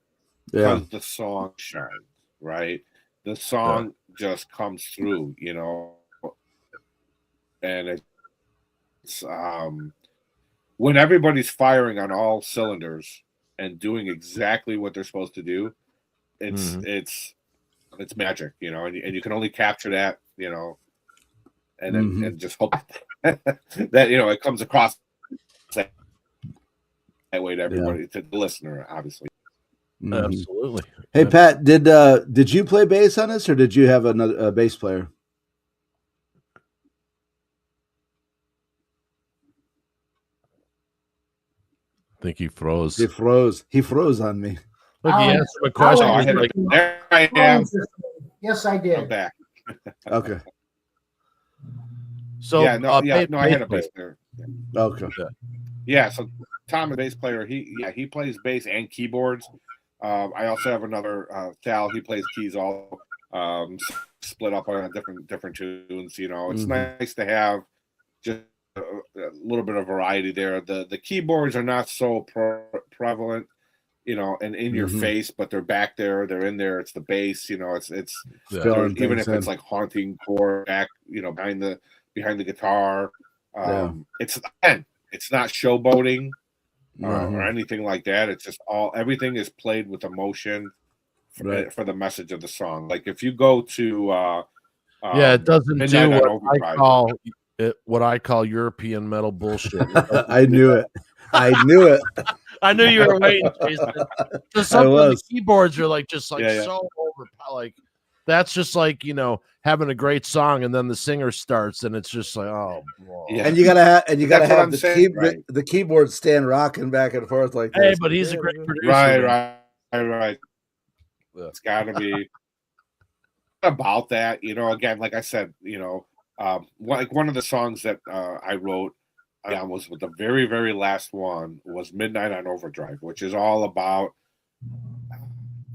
Because the song shines, right? The song just comes through, and it's when everybody's firing on all cylinders and doing exactly what they're supposed to do, it's magic, and you can only capture that, and then and just hope that it comes across that way to everybody, to the listener, obviously.
Absolutely.
Hey, Pat, did you play bass on this, or did you have another bass player?
I think he froze.
He froze on me.
Look, he answered a question.
There I am.
Yes, I did.
I'm back.
Okay.
So
I had a bass player.
Okay.
Yeah, so Tom, a bass player, he plays bass and keyboards. I also have another Sal. He plays keys all. split up on different tunes. You know, it's
Mhm.
nice to have just a little bit of variety there. The keyboards are not so prevalent, you know, and in your
Mhm.
face, but they're back there, they're in there. It's the bass, you know, it's
Yeah.
Filling
even
things
if it's
in.
like haunting chord back, you know, behind the guitar.
Yeah.
It's again, it's not showboating or
Mhm.
anything like that. It's just everything is played with emotion
Right.
for the message of the song. Like if you go to
Yeah, it doesn't do
Midnight on Overdrive.
what I call European metal bullshit.
I knew it. I knew it.
I knew you were waiting, Jason. Because
I
sometimes the
was.
keyboards are like just like
Yeah, yeah.
so overpowered. Like that's just like, you know, having a great song and then the singer starts and it's just like, oh, whoa.
Yeah.
And you gotta
That's what I'm
have
saying, right.
the keyboard stand rocking back and forth like
Hey,
this.
but he's a great producer.
Right.
Yeah.
It's got to be about that, you know. Again, like I said, you know, like one of the songs that I wrote was with the very last one was Midnight on Overdrive, which is all about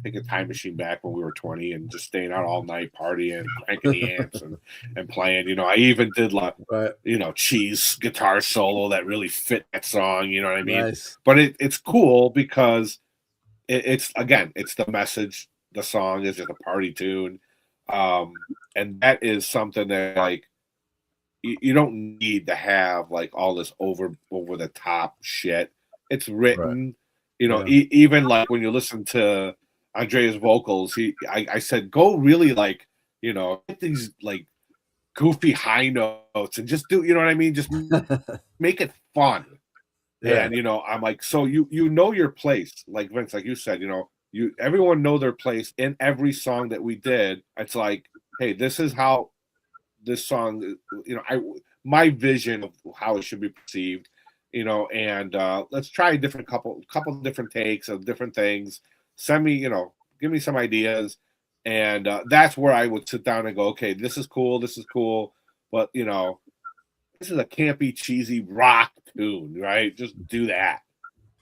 take a time machine back when we were 20 and just staying out all night partying, cranking the amps and playing. You know, I even did like,
Right.
you know, Cheese guitar solo that really fit that song. You know what I mean?
Nice.
But it's cool because it's the message. The song is just a party tune, and that is something that like you don't need to have like all this over the top shit. It's written, you know.
Yeah.
Even like when you listen to Andrea's vocals, I said go really like, you know, get these like goofy high notes and just do, you know what I mean, just make it fun.
Yeah.
And you know, I'm like, so you know your place, like Vince, like you said, you know, everyone know their place in every song that we did. It's like, hey, this is how this song, you know, my vision of how it should be perceived, you know, and let's try a couple different takes of different things. Send me, you know, give me some ideas, and that's where I would sit down and go, okay, this is cool, but you know, this is a campy, cheesy rock tune, right? Just do that.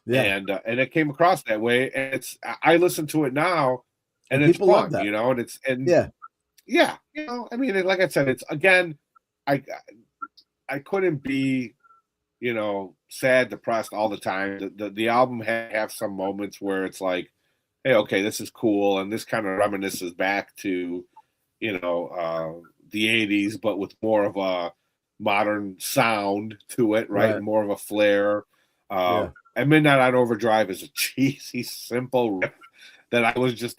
Yeah.
And it came across that way, and I listen to it now, and it's
people love
fun,
that.
you know, yeah, you know, I mean, like I said, it's again, I couldn't be, you know, sad, depressed all the time. The album have some moments where it's like, hey, okay, this is cool, and this kind of reminisces back to, you know, the 80s, but with more of a modern sound to it, right?
Right.
More of a flair. And Midnight on Overdrive is a cheesy, simple riff that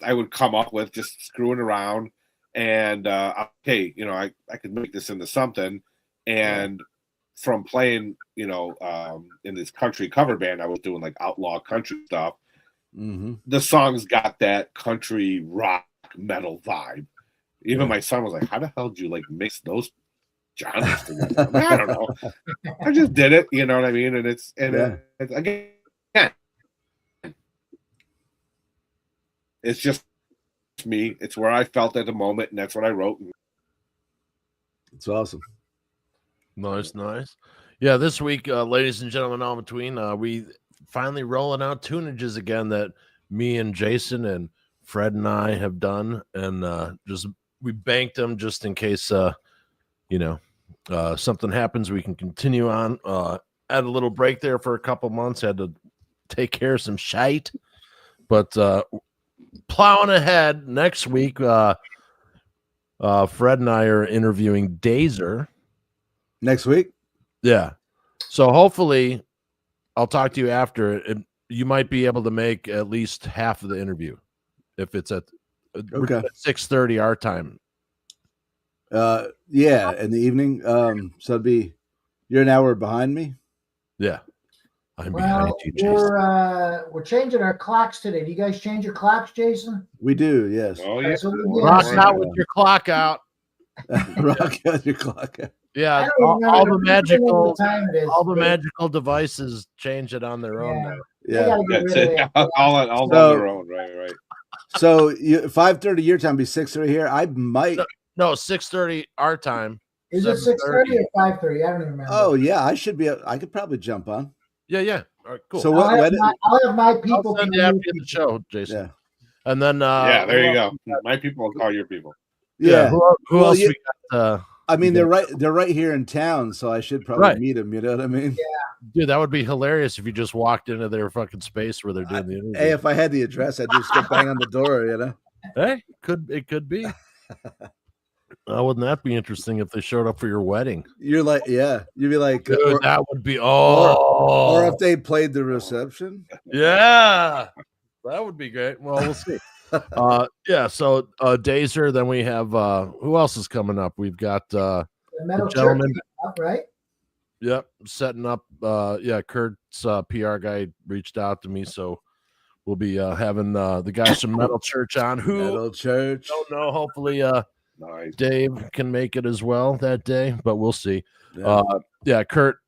I would come up with just screwing around. And okay, you know, I could make this into something. And from playing, you know, in this country cover band, I was doing like outlaw country stuff.
Mm-hmm.
The songs got that country rock metal vibe. Even my son was like, "How the hell did you like mix those genres together?" I mean, I don't know. I just did it, you know what I mean? And it's again, it's just me. It's where I felt at the moment, and that's what I wrote.
It's awesome.
Nice. Yeah, this week, ladies and gentlemen, all between, we finally rolling out tunages again that me and Jason and Fred and I have done, and just we banked them just in case, you know, something happens. We can continue on. Had a little break there for a couple months. Had to take care of some shite, but plowing ahead next week. Fred and I are interviewing Dazer
next week.
Yeah. So hopefully I'll talk to you after it. You might be able to make at least half of the interview if it's at 6:30 our time.
Yeah, in the evening. So it'd be you're an hour behind me.
Yeah. I'm behind you, Jason.
We're changing our clocks today. Do you guys change your clocks, Jason?
We do, yes.
Oh yeah.
Rock out with your clock out.
Rock out your clock out.
Yeah, all the magical devices change it on their own now.
Yeah,
that's it. All on their own, right.
So 5:30 your time, be 6:30 here. I might.
No, 6:30 our time.
Is it 6:30 or 5:30? I don't even remember.
Oh yeah, I should be. I could probably jump on.
Yeah. All right, cool.
So
I'll have my people.
I'll send you after the show, Jason.
Yeah.
And then
there you go. My people will call your people.
Yeah.
Who
Well,
else
yeah,
we got?
I mean, they're right here in town, so I should probably
Right.
meet them. You know what I mean?
Dude, that would be hilarious if you just walked into their fucking space where they're doing the interview.
Hey, if I had the address, I'd just go bang on the door. You know?
Hey, it could be. Wouldn't that be interesting if they showed up for your wedding?
You're like, yeah, you'd be like,
Dude, that would be
or if they played the reception.
yeah, that would be great. Well, we'll see. Yeah, so Dazer, then we have who else is coming up? We've got
The metal church
gentleman.
up, right?
Yep, setting up. Kurt's PR guy reached out to me, so we'll be having the guys from Metal Church on. Who
Metal Church.
don't know. Hopefully,
Nice.
Dave can make it as well that day, but we'll see.
Yeah.
Kurt,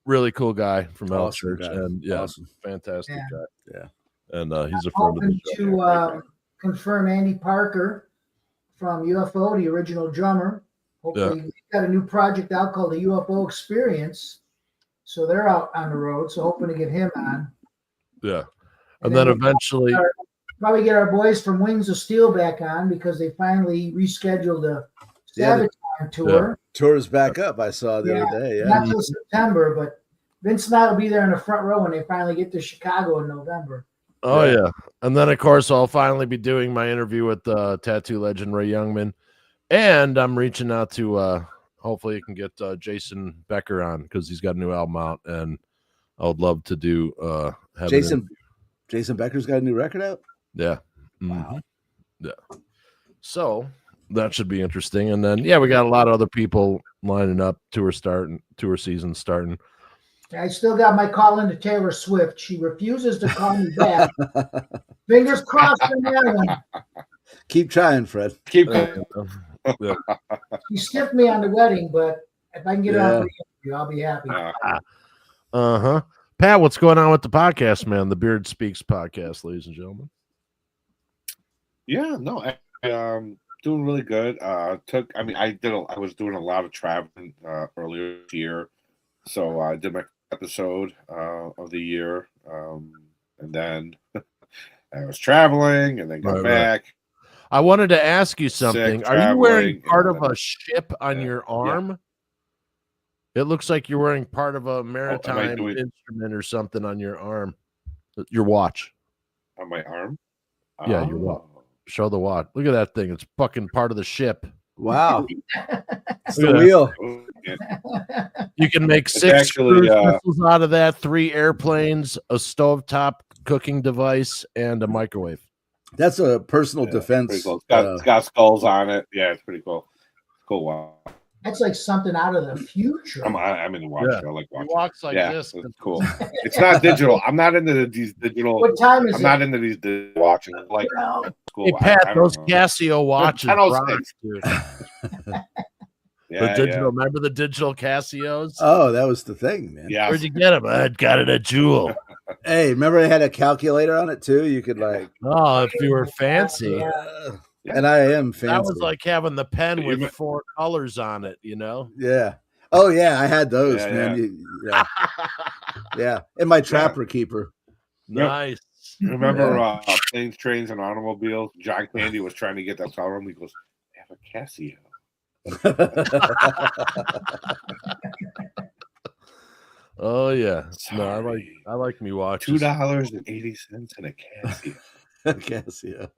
really cool guy from Metal
Awesome
Church,
guy.
and
Awesome.
fantastic
Yeah.
guy.
Yeah.
And he's a
I'm
friend of the
hoping
show.
to confirm Andy Parker from UFO, the original drummer. Hopefully, we've got a new project out called the UFO Experience. So they're out on the road. So hoping to get him on.
Yeah, and then eventually,
probably get our boys from Wings of Steel back on because they finally rescheduled the Sabotage tour.
Tour's back up. I saw the other day. Yeah.
Not till September, but Vince and I will be there in the front row when they finally get to Chicago in November.
oh yeah, and then of course I'll finally be doing my interview with tattoo legend Ray Youngman, and I'm reaching out to hopefully you can get Jason Becker on because he's got a new album out, and I would love to do have an
Jason Becker's got a new record out.
Yeah.
Wow.
Yeah. So that should be interesting. And then we got a lot of other people lining up, tour season starting.
I still got my call into Taylor Swift. She refuses to call me back. Fingers crossed on that one.
Keep trying, Fred.
Keep
She skipped me on the wedding, but if I can get her on the interview, I'll be happy.
Pat, what's going on with the podcast, man? The Beard Speaks podcast, ladies and gentlemen.
Yeah, no, I doing really good. I was doing a lot of traveling earlier this year, so I did my episode of the year, and then I was traveling, and then got back.
I wanted to ask you something. Are you wearing part of a ship on your arm? Yeah. It looks like you're wearing part of a maritime instrument or something on your arm. Your watch.
On my arm?
Yeah, your watch. Show the watch. Look at that thing. It's fucking part of the ship.
Wow. It's the wheel.
You can make 6 cruise missiles out of that, 3 airplanes, a stovetop cooking device, and a microwave.
That's a personal defense.
Cool. It's got skulls on it. Yeah, it's pretty cool. Cool. Wow.
That's like something out of the future.
I'm in the watch. I like watching.
He walks like this.
It's cool. It's not digital. I'm not into these digital.
What time is it?
I'm not into these watching. Like, cool.
Hey, Pat, those Casio watches. Dude.
The
digital. Remember the digital Casios?
Oh, that was the thing, man.
Yeah.
Where'd you get them? I got it at Jewel.
Hey, remember it had a calculator on it too? You could like.
Oh, if you were fancy.
And I am fancy.
That was like having the pen with 4 colors on it, you know?
Yeah. Oh, yeah. I had those, man. Yeah. And my Trapper Keeper.
Nice.
Remember Planes, Trains, and Automobiles? John Candy was trying to get that power. He goes, I have a Casio.
Oh, yeah.
Sorry.
No, I like me watches.
$2.80 and a Casio.
Casio.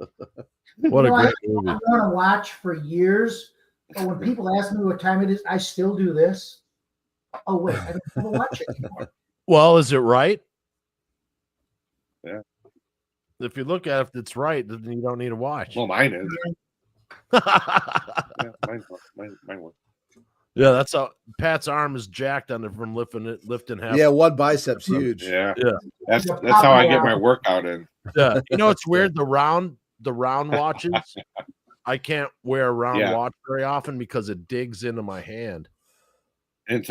What a great movie.
I want to watch for years, but when people ask me what time it is, I still do this. Oh, wait, I don't want to watch it anymore.
Well, is it right?
Yeah.
If you look at it, if it's right, then you don't need to watch.
Well, mine is. Mine was.
Yeah, that's how Pat's arm is jacked on it from lifting half.
Yeah, one bicep's huge.
Yeah. That's how I get my workout in.
Yeah. You know, it's weird. The round watches, I can't wear a round watch very often because it digs into my hand.
It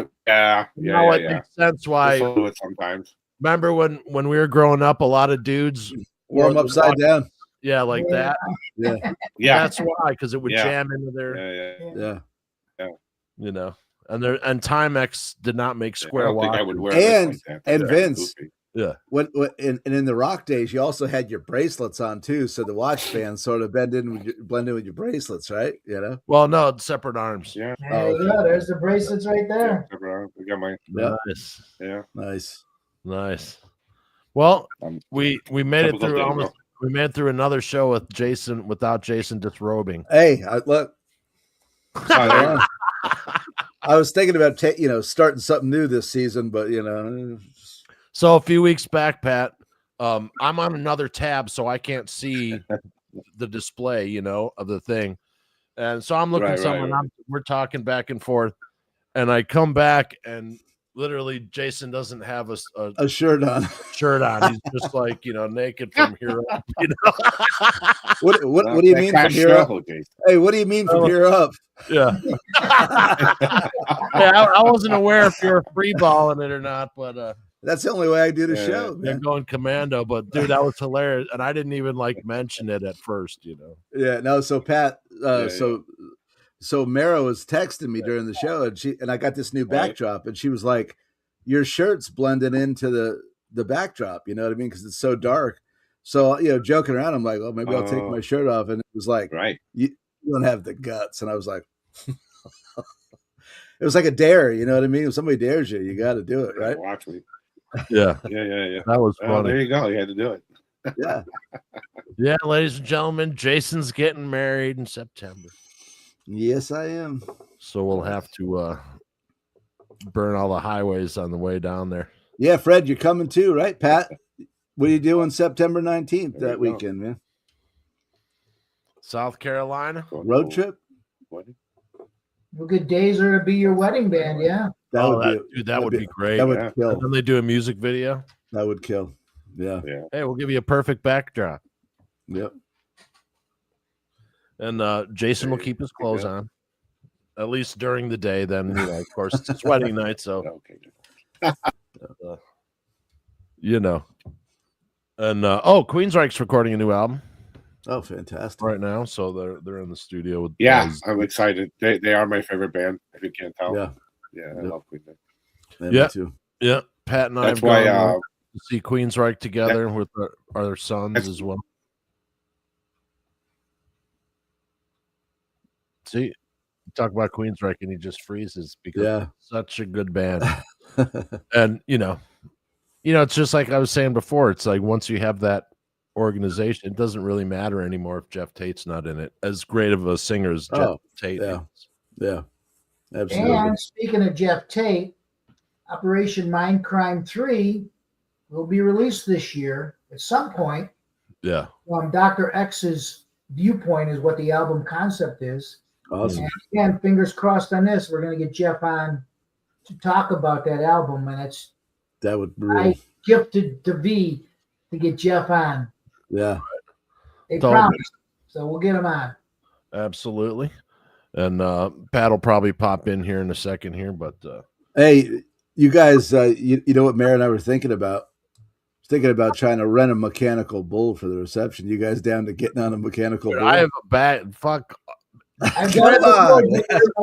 makes sense why.
Sometimes.
Remember when we were growing up, a lot of dudes
wore them upside down.
Yeah, like that.
Yeah.
That's why, because it would jam into their.
Yeah.
You know, and Timex did not make square watches.
I would wear
and Vince. when and in the rock days, you also had your bracelets on too, so the watch bands sort of blend in with your bracelets, right? You know.
Well, no, it's separate arms.
Yeah.
There you go. There's the bracelets right there.
I got my
Nice.
yeah.
Nice. Well, we made it
Typical
through
day,
almost. We made it through another show with Jason without Jason disrobing.
Hey, look. I was thinking about starting something new this season, but
So a few weeks back, Pat, I'm on another tab, so I can't see the display, of the thing, and so I'm looking someone. We're talking back and forth, and I come back, and literally Jason doesn't have
a shirt on.
He's just like naked from here up.
What do you mean from here up? Hey, what do you mean from here up?
Yeah. I wasn't aware if you're free balling it or not, but
that's the only way I do the show.
They're going commando, but dude, that was hilarious, and I didn't even mention it at first.
Yeah. No. So Pat. So Mara was texting me during the show, and I got this new backdrop, and she was like, "Your shirt's blending into the backdrop." You know what I mean? Because it's so dark. So joking around, I'm like, "Oh, maybe I'll take my shirt off." And it was like, you don't have the guts. And I was like, it was like a dare. You know what I mean? If somebody dares you, you got to do it, right?
Watch me.
Yeah.
Yeah.
That was funny.
There you go. You had to do it.
Yeah.
Yeah, ladies and gentlemen, Jason's getting married in September.
Yes, I am.
So we'll have to burn all the highways on the way down there.
Yeah, Fred, you're coming too, right, Pat? What are you doing September 19th that weekend, man?
South Carolina?
Road trip?
What good days are to be your wedding band, yeah.
That would be great.
That would kill.
And then they do a music video.
That would kill. Yeah.
Hey, we'll give you a perfect backdrop.
Yep.
And Jason will keep his clothes on, at least during the day. Then, of course, it's his wedding night, so And Queensryche's recording a new album.
Oh, fantastic!
Right now, so they're in the studio with.
Yeah, I'm excited. They are my favorite band. If you can't tell. Yeah, I love Queensryche.
Yeah, me too.
Yeah, Pat and I have gone to see Queensryche together with our sons as well. See, talk about Queensryche and he just freezes because it's such a good band. And it's just like I was saying before. It's like once you have that organization, it doesn't really matter anymore if Jeff Tate's not in it. As great of a singer as Jeff Tate is.
Yeah, absolutely.
And speaking of Jeff Tate, Operation Mindcrime 3 will be released this year at some point.
Yeah.
From Dr. X's viewpoint is what the album concept is.
Awesome.
And again, fingers crossed on this. We're going to get Jeff on to talk about that album, and
that would really
I gifted to V to get Jeff on.
Yeah,
they promised, so we'll get him on.
Absolutely, and Pat will probably pop in here in a second here, but
hey, you guys, you know what Mary and I were thinking about? Thinking about trying to rent a mechanical bull for the reception. You guys down to getting on a mechanical bull?
I have a bad fuck.
Come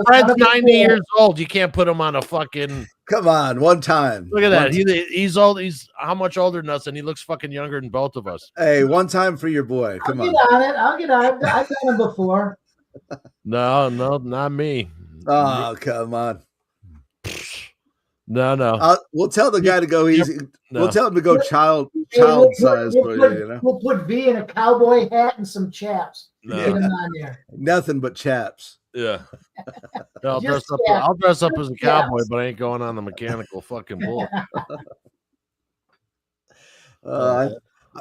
Fred's 90 years old. You can't put him on a fucking.
Come on, one time.
Look at that. He's old. He's how much older than us, and he looks fucking younger than both of us.
Hey, one time for your boy. Come on.
I'll get on it. I've done it before.
No, not me.
Oh, come on.
No.
We'll tell the guy to go easy. No. We'll tell him to go child size for you.
We'll put V in a cowboy hat and some chaps.
No.
Get him on there.
Nothing but chaps.
Yeah. I'll dress up as a cowboy, but I ain't going on the mechanical fucking bull.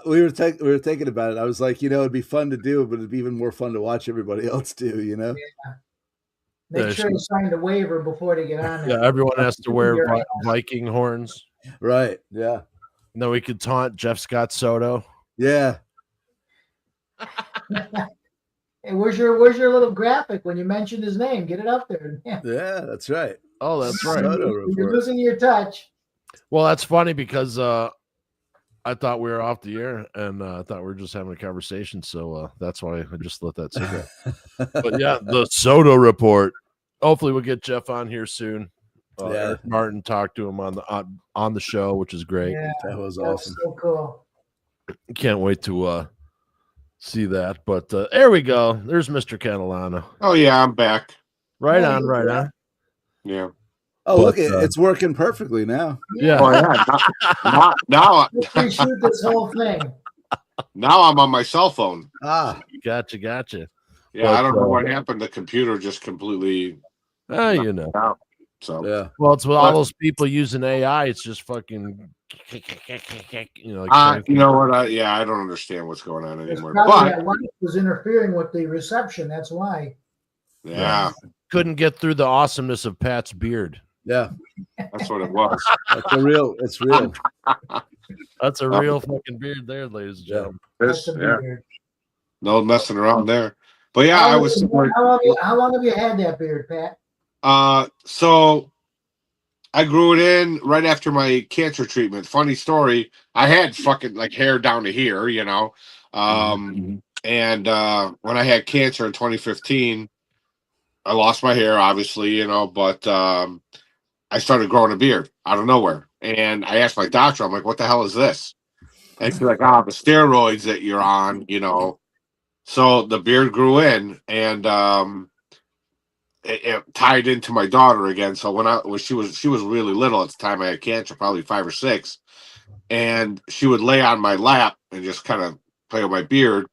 We were thinking about it. I was like, it'd be fun to do, but it'd be even more fun to watch everybody else do.
Yeah. Make sure you sign the waiver before they get on there.
Yeah, everyone has to wear Viking horns.
Right. Yeah.
And then we could taunt Jeff Scott Soto.
Yeah.
Hey, where's your little graphic when you mentioned his name? Get it up there.
Yeah, that's right.
Oh, that's right.
You're losing your touch.
Well, that's funny because I thought we were off the air and I thought we were just having a conversation. So that's why I just let that sit there. But yeah, the Soto report. Hopefully we'll get Jeff on here soon. Eric Martin talked to him on the show, which is great.
Yeah,
That was
that was
awesome.
so cool.
Can't wait to see that. But there we go. There's Mr. Catalano.
Oh yeah, I'm back.
Right on, right on.
Yeah.
Oh,
But,
look, it's working perfectly now.
Yeah.
Oh yeah. Now
Let's reshoot this whole thing.
now I'm on my cell phone.
Gotcha.
Yeah,
But,
I don't know what happened. The computer just completely.
You know.
Out. So
Yeah.
Well, it's with all those people using AI. It's just fucking, you know.
you know what? I don't understand what's going on
It's
anymore.
probably
But
that light was interfering with the reception. That's why.
yeah,
Couldn't get through the awesomeness of Pat's beard.
Yeah.
that's what it was.
It's real.
That's a real fucking beard there, ladies and gentlemen.
That's a beard.
No messing around there. But yeah,
How
I was.
how long have you had that beard, Pat?
So I grew it in right after my cancer treatment. Funny story. I had fucking like hair down to here, you know. And when I had cancer in 2015, I lost my hair, obviously, you know, but I started growing a beard out of nowhere. And I asked my doctor, I'm like, what the hell is this? And she's like, the steroids that you're on, you know. So the beard grew in, and it tied into my daughter again. So when she was really little at the time, I had cancer, probably 5 or 6, and she would lay on my lap and just kind of play with my beard.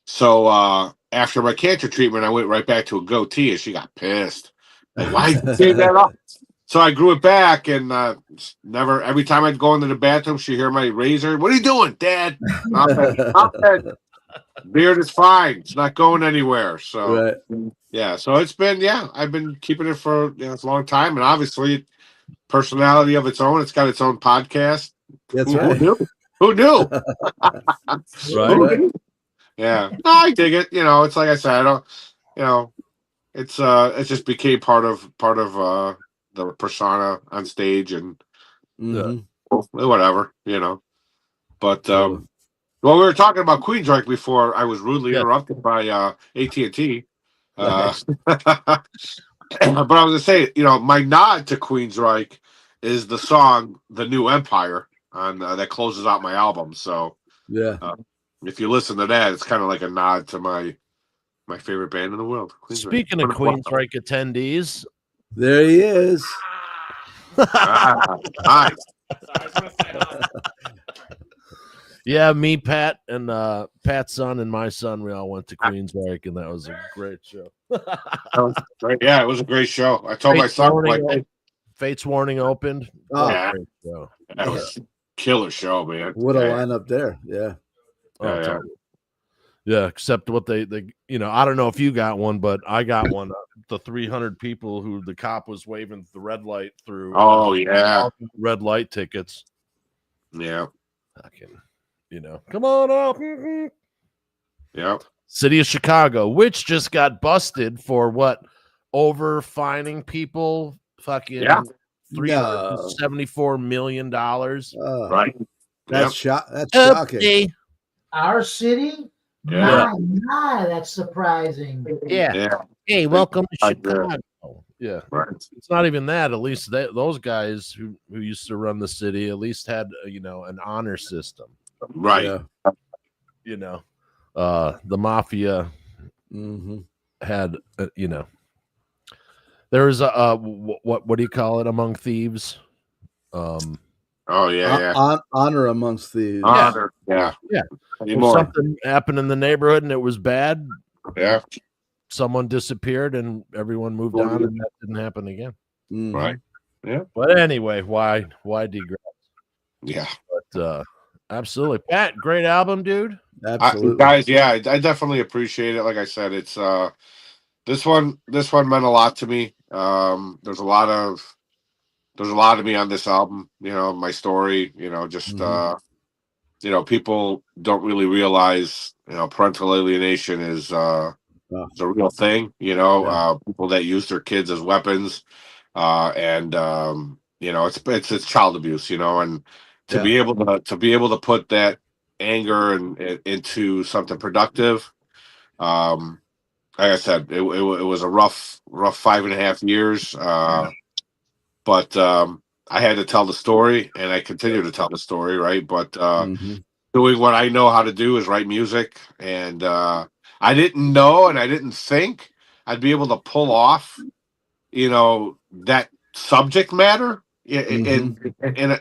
So after my cancer treatment, I went right back to a goatee, and she got pissed. Like, why did you take that off? So I grew it back, and never. Every time I'd go into the bathroom, she'd hear my razor. What are you doing, Dad? Nothing. Beard is fine. It's not going anywhere. So yeah. So it's been I've been keeping it for a long time, and obviously, personality of its own. It's got its own podcast.
That's right.
Who knew?
Right.
Yeah. No, I dig it. You know, it's like I said. I don't. You know, it's it just became part of the persona on stage and whatever. You know, but well, we were talking about Queensryche before I was rudely interrupted by AT&T. But I was going to say, you know, my nod to Queensryche is the song "The New Empire" on that closes out my album. So if you listen to that, it's kind of like a nod to my favorite band in the world.
Speaking of Queensryche attendees,
there he is.
Nice.
Yeah, me, Pat, and Pat's son and my son, we all went to Queensryche, and that was a great show.
Yeah, it was a great show. I told my son,
Fates Warning opened.
That was a killer show, man.
What a lineup there. Yeah.
Yeah, except what they you know, I don't know if you got one, but I got one. The 300 people who the cop was waving the red light through.
Oh, yeah.
Red light tickets.
Yeah.
Fucking, you know, come on up.
Yeah.
City of Chicago, which just got busted for what? Over fining people fucking $374 million.
Right.
That's shocking.
Our city?
Yeah.
My, that's surprising.
Yeah. Hey, welcome to Chicago. Yeah.
Right.
It's not even that. At least those guys who used to run the city at least had, you know, an honor system.
Right.
Yeah.
You know, the mafia had, you know, there was a what do you call it among thieves?
Oh yeah,
honor amongst thieves.
Honor, yeah.
If something happened in the neighborhood and it was bad, someone disappeared and everyone moved on, and that didn't happen again.
Right. Yeah.
But anyway, why digress?
Yeah.
But absolutely, Pat, great album, dude.
Absolutely,
guys. Yeah, I definitely appreciate it. Like I said, it's this one meant a lot to me. There's a lot of me on this album. You know, my story. You know, just you know, people don't really realize, you know, parental alienation is a real thing. You know, people that use their kids as weapons, and you know, it's child abuse. You know, and to be able to put that anger and into something productive. Like I said, it was a rough 5.5 years. but I had to tell the story, and I continue to tell the story, right? But doing what I know how to do is write music, and I didn't know, and I didn't think I'd be able to pull off, that subject matter in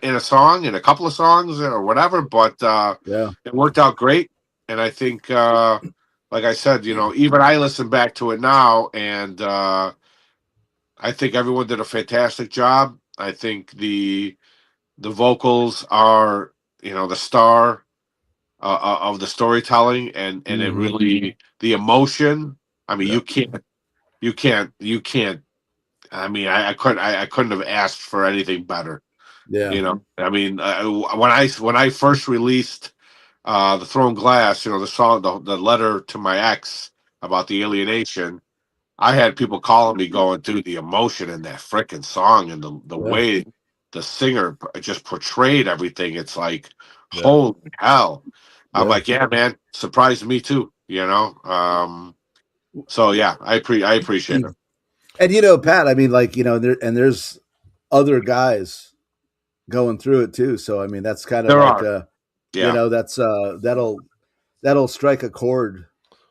a song, in a couple of songs, or whatever. But it worked out great, and I think, like I said, even I listen back to it now, and I think everyone did a fantastic job. I think the vocals are, the star of the storytelling, and it really, the emotion. I mean, you can't. I mean, I couldn't have asked for anything better.
Yeah.
I mean, when I first released the Thrown Glass, the song, the letter to my ex about the alienation, I had people calling me going, dude, the emotion in that freaking song, and the way the singer just portrayed everything. It's like, holy hell. I'm like, yeah, man, surprised me too, So yeah, I appreciate it.
And Pat, I mean, like, there's other guys going through it too. So I mean, that's kind of
There
like
are.
that's that'll strike a chord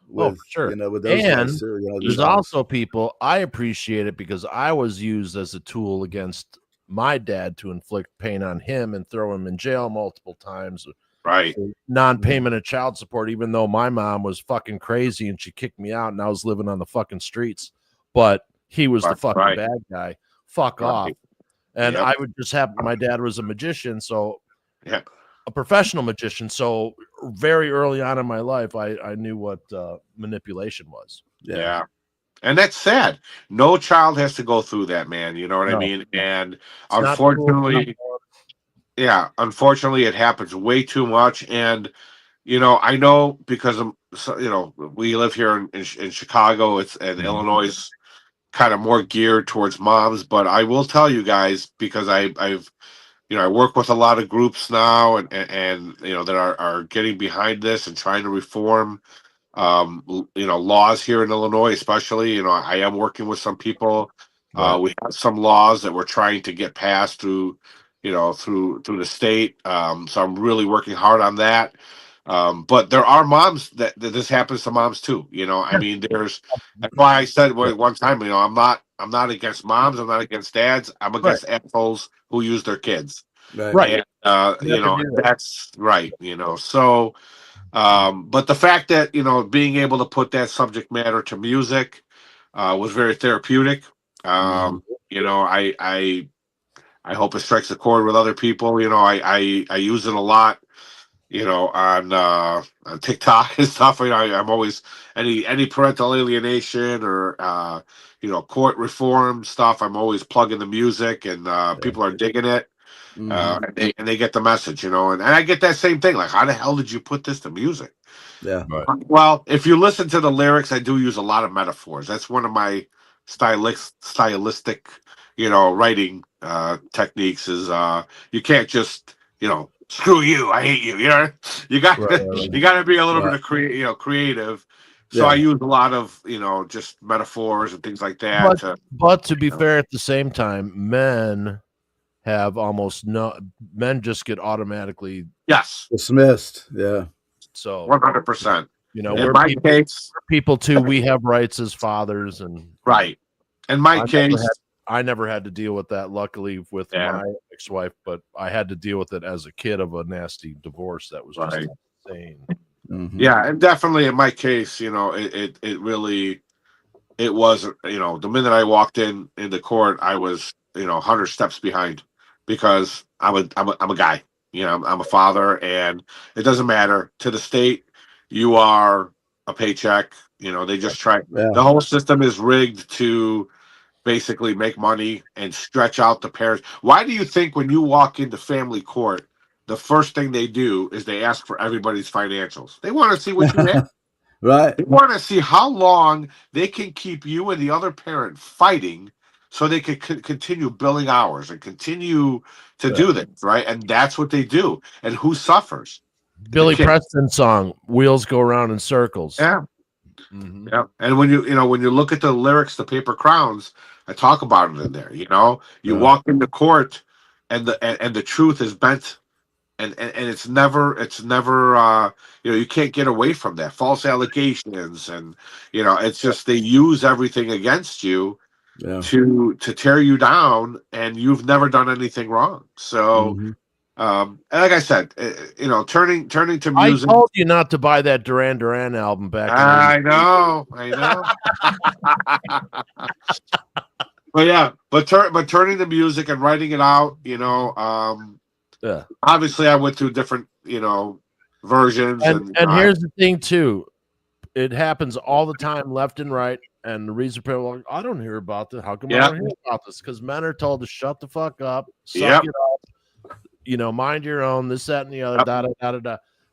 with
sure.
With those
and
guys too.
There's also people, I appreciate it because I was used as a tool against my dad to inflict pain on him and throw him in jail multiple times.
Right.
Non-payment of child support, even though my mom was fucking crazy and she kicked me out and I was living on the fucking streets. But he was the fucking bad guy. Fuck off. And I would just have, my dad was a magician, so a professional magician. So very early on in my life, I knew what manipulation was.
Yeah. And that's sad. No child has to go through that, man. You know what I mean? And unfortunately, unfortunately, it happens way too much. And, I know because, we live here in Chicago, and Illinois is kind of more geared towards moms. But I will tell you guys, because I've I work with a lot of groups now, and that are getting behind this and trying to reform laws here in Illinois, especially. I am working with some people. We have some laws that we're trying to get passed through the state. So I'm really working hard on that. But there are moms that this happens to moms too. I mean, that's why I said one time, I'm not against moms. I'm not against dads. I'm against assholes who use their kids.
Right.
And, that's right. So, but the fact that, being able to put that subject matter to music, was very therapeutic. I hope it strikes a chord with other people. I use it a lot, on TikTok and stuff. I'm always any parental alienation or court reform stuff. I'm always plugging the music, and people are digging it. And they get the message, and I get that same thing. Like, how the hell did you put this to music?
Yeah.
Well, if you listen to the lyrics, I do use a lot of metaphors. That's one of my stylistic, writing techniques. Is you can't just, screw you, I hate you. You got you got to be a little bit of creative. So I use a lot of just metaphors and things like that.
But to be fair, at the same time, men have men just get automatically
dismissed. Yeah.
So
100%.
In my case, people too, we have rights as fathers, and
right. In my case,
I never had to deal with that, luckily, with my ex-wife, but I had to deal with it as a kid of a nasty divorce that was just insane.
Yeah, and definitely in my case, it really, it was, the minute I walked into court, I was 100 steps behind, because I'm a guy. I'm a father, and it doesn't matter to the state. You are a paycheck. They just try. The whole system is rigged to basically make money and stretch out the parents. Why do you think when you walk into family court, the first thing they do is they ask for everybody's financials? They want to see what you have.
Right.
They want to see how long they can keep you and the other parent fighting, so they can continue billing hours and continue to do this, right? And that's what they do. And who suffers?
Billy Preston song, "Wheels Go Around in Circles."
Yeah. Yeah. And when you look at the lyrics to Paper Crowns, I talk about it in there. You know, you walk into court, and the truth is bent, and it's never you can't get away from that. False allegations, and it's just they use everything against you to tear you down, and you've never done anything wrong. So. And like I said, turning to music.
I told you not to buy that Duran Duran album back.
I know. but turning to music and writing it out, obviously I went through different, versions.
And here's the thing too, it happens all the time, left and right. And the reason people are like, I don't hear about this. How come I don't hear about this? Because men are told to shut the fuck up, suck it up. Mind your own, this, that, and the other, da.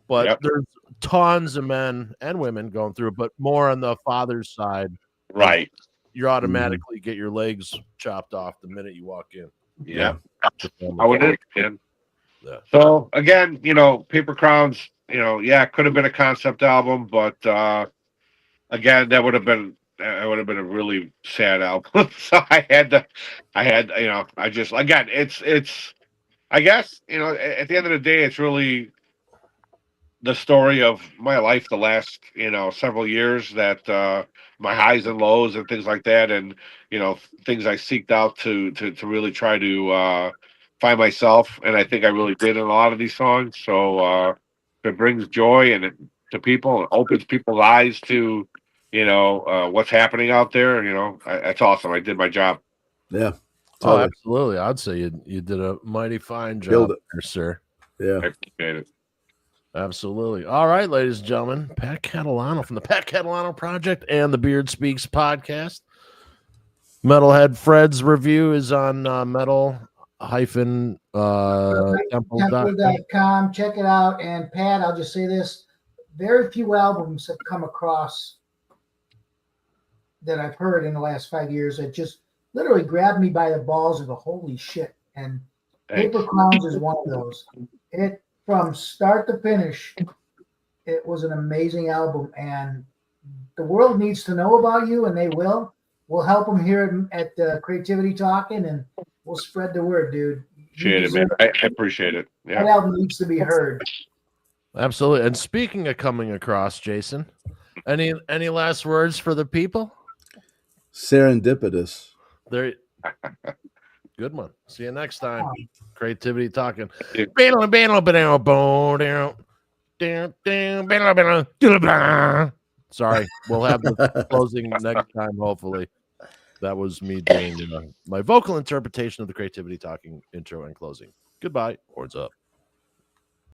But there's tons of men and women going through it, but more on the father's side.
Right.
You automatically get your legs chopped off the minute you walk in.
Yeah. How it is, man. Yeah. So, again, Paper Crowns, it could have been a concept album, but again, that would have been a really sad album. So I had, it's I guess, at the end of the day, it's really the story of my life the last, several years, that my highs and lows and things like that. And, things I seeked out to really try to find myself. And I think I really did in a lot of these songs. So if it brings joy to people, and opens people's eyes to, what's happening out there, that's awesome. I did my job.
Yeah.
Oh, absolutely. I'd say you did a mighty fine job there, sir.
Yeah.
I appreciate it.
Absolutely. All right, ladies and gentlemen, Pat Catalano from the Pat Catalano Project and the Beard Speaks podcast. Metalhead Fred's review is on
metal-temple.com. Check it out. And Pat, I'll just say this. Very few albums have come across that I've heard in the last 5 years that just literally grabbed me by the balls and go, holy shit. And Paper Crowns is one of those. It, from start to finish, it was an amazing album. And the world needs to know about you, and they will. We'll help them here at Creativity Talking, and we'll spread the word, dude.
Appreciate it, man. I appreciate it. Yeah.
That album needs to be heard.
Absolutely. And speaking of coming across, Jason, any last words for the people?
Serendipitous.
There. Good one. See you next time. Creativity Talking. Sorry, we'll have the closing next time, hopefully. That was me doing my vocal interpretation of the Creativity Talking intro and closing. Goodbye. Horns up.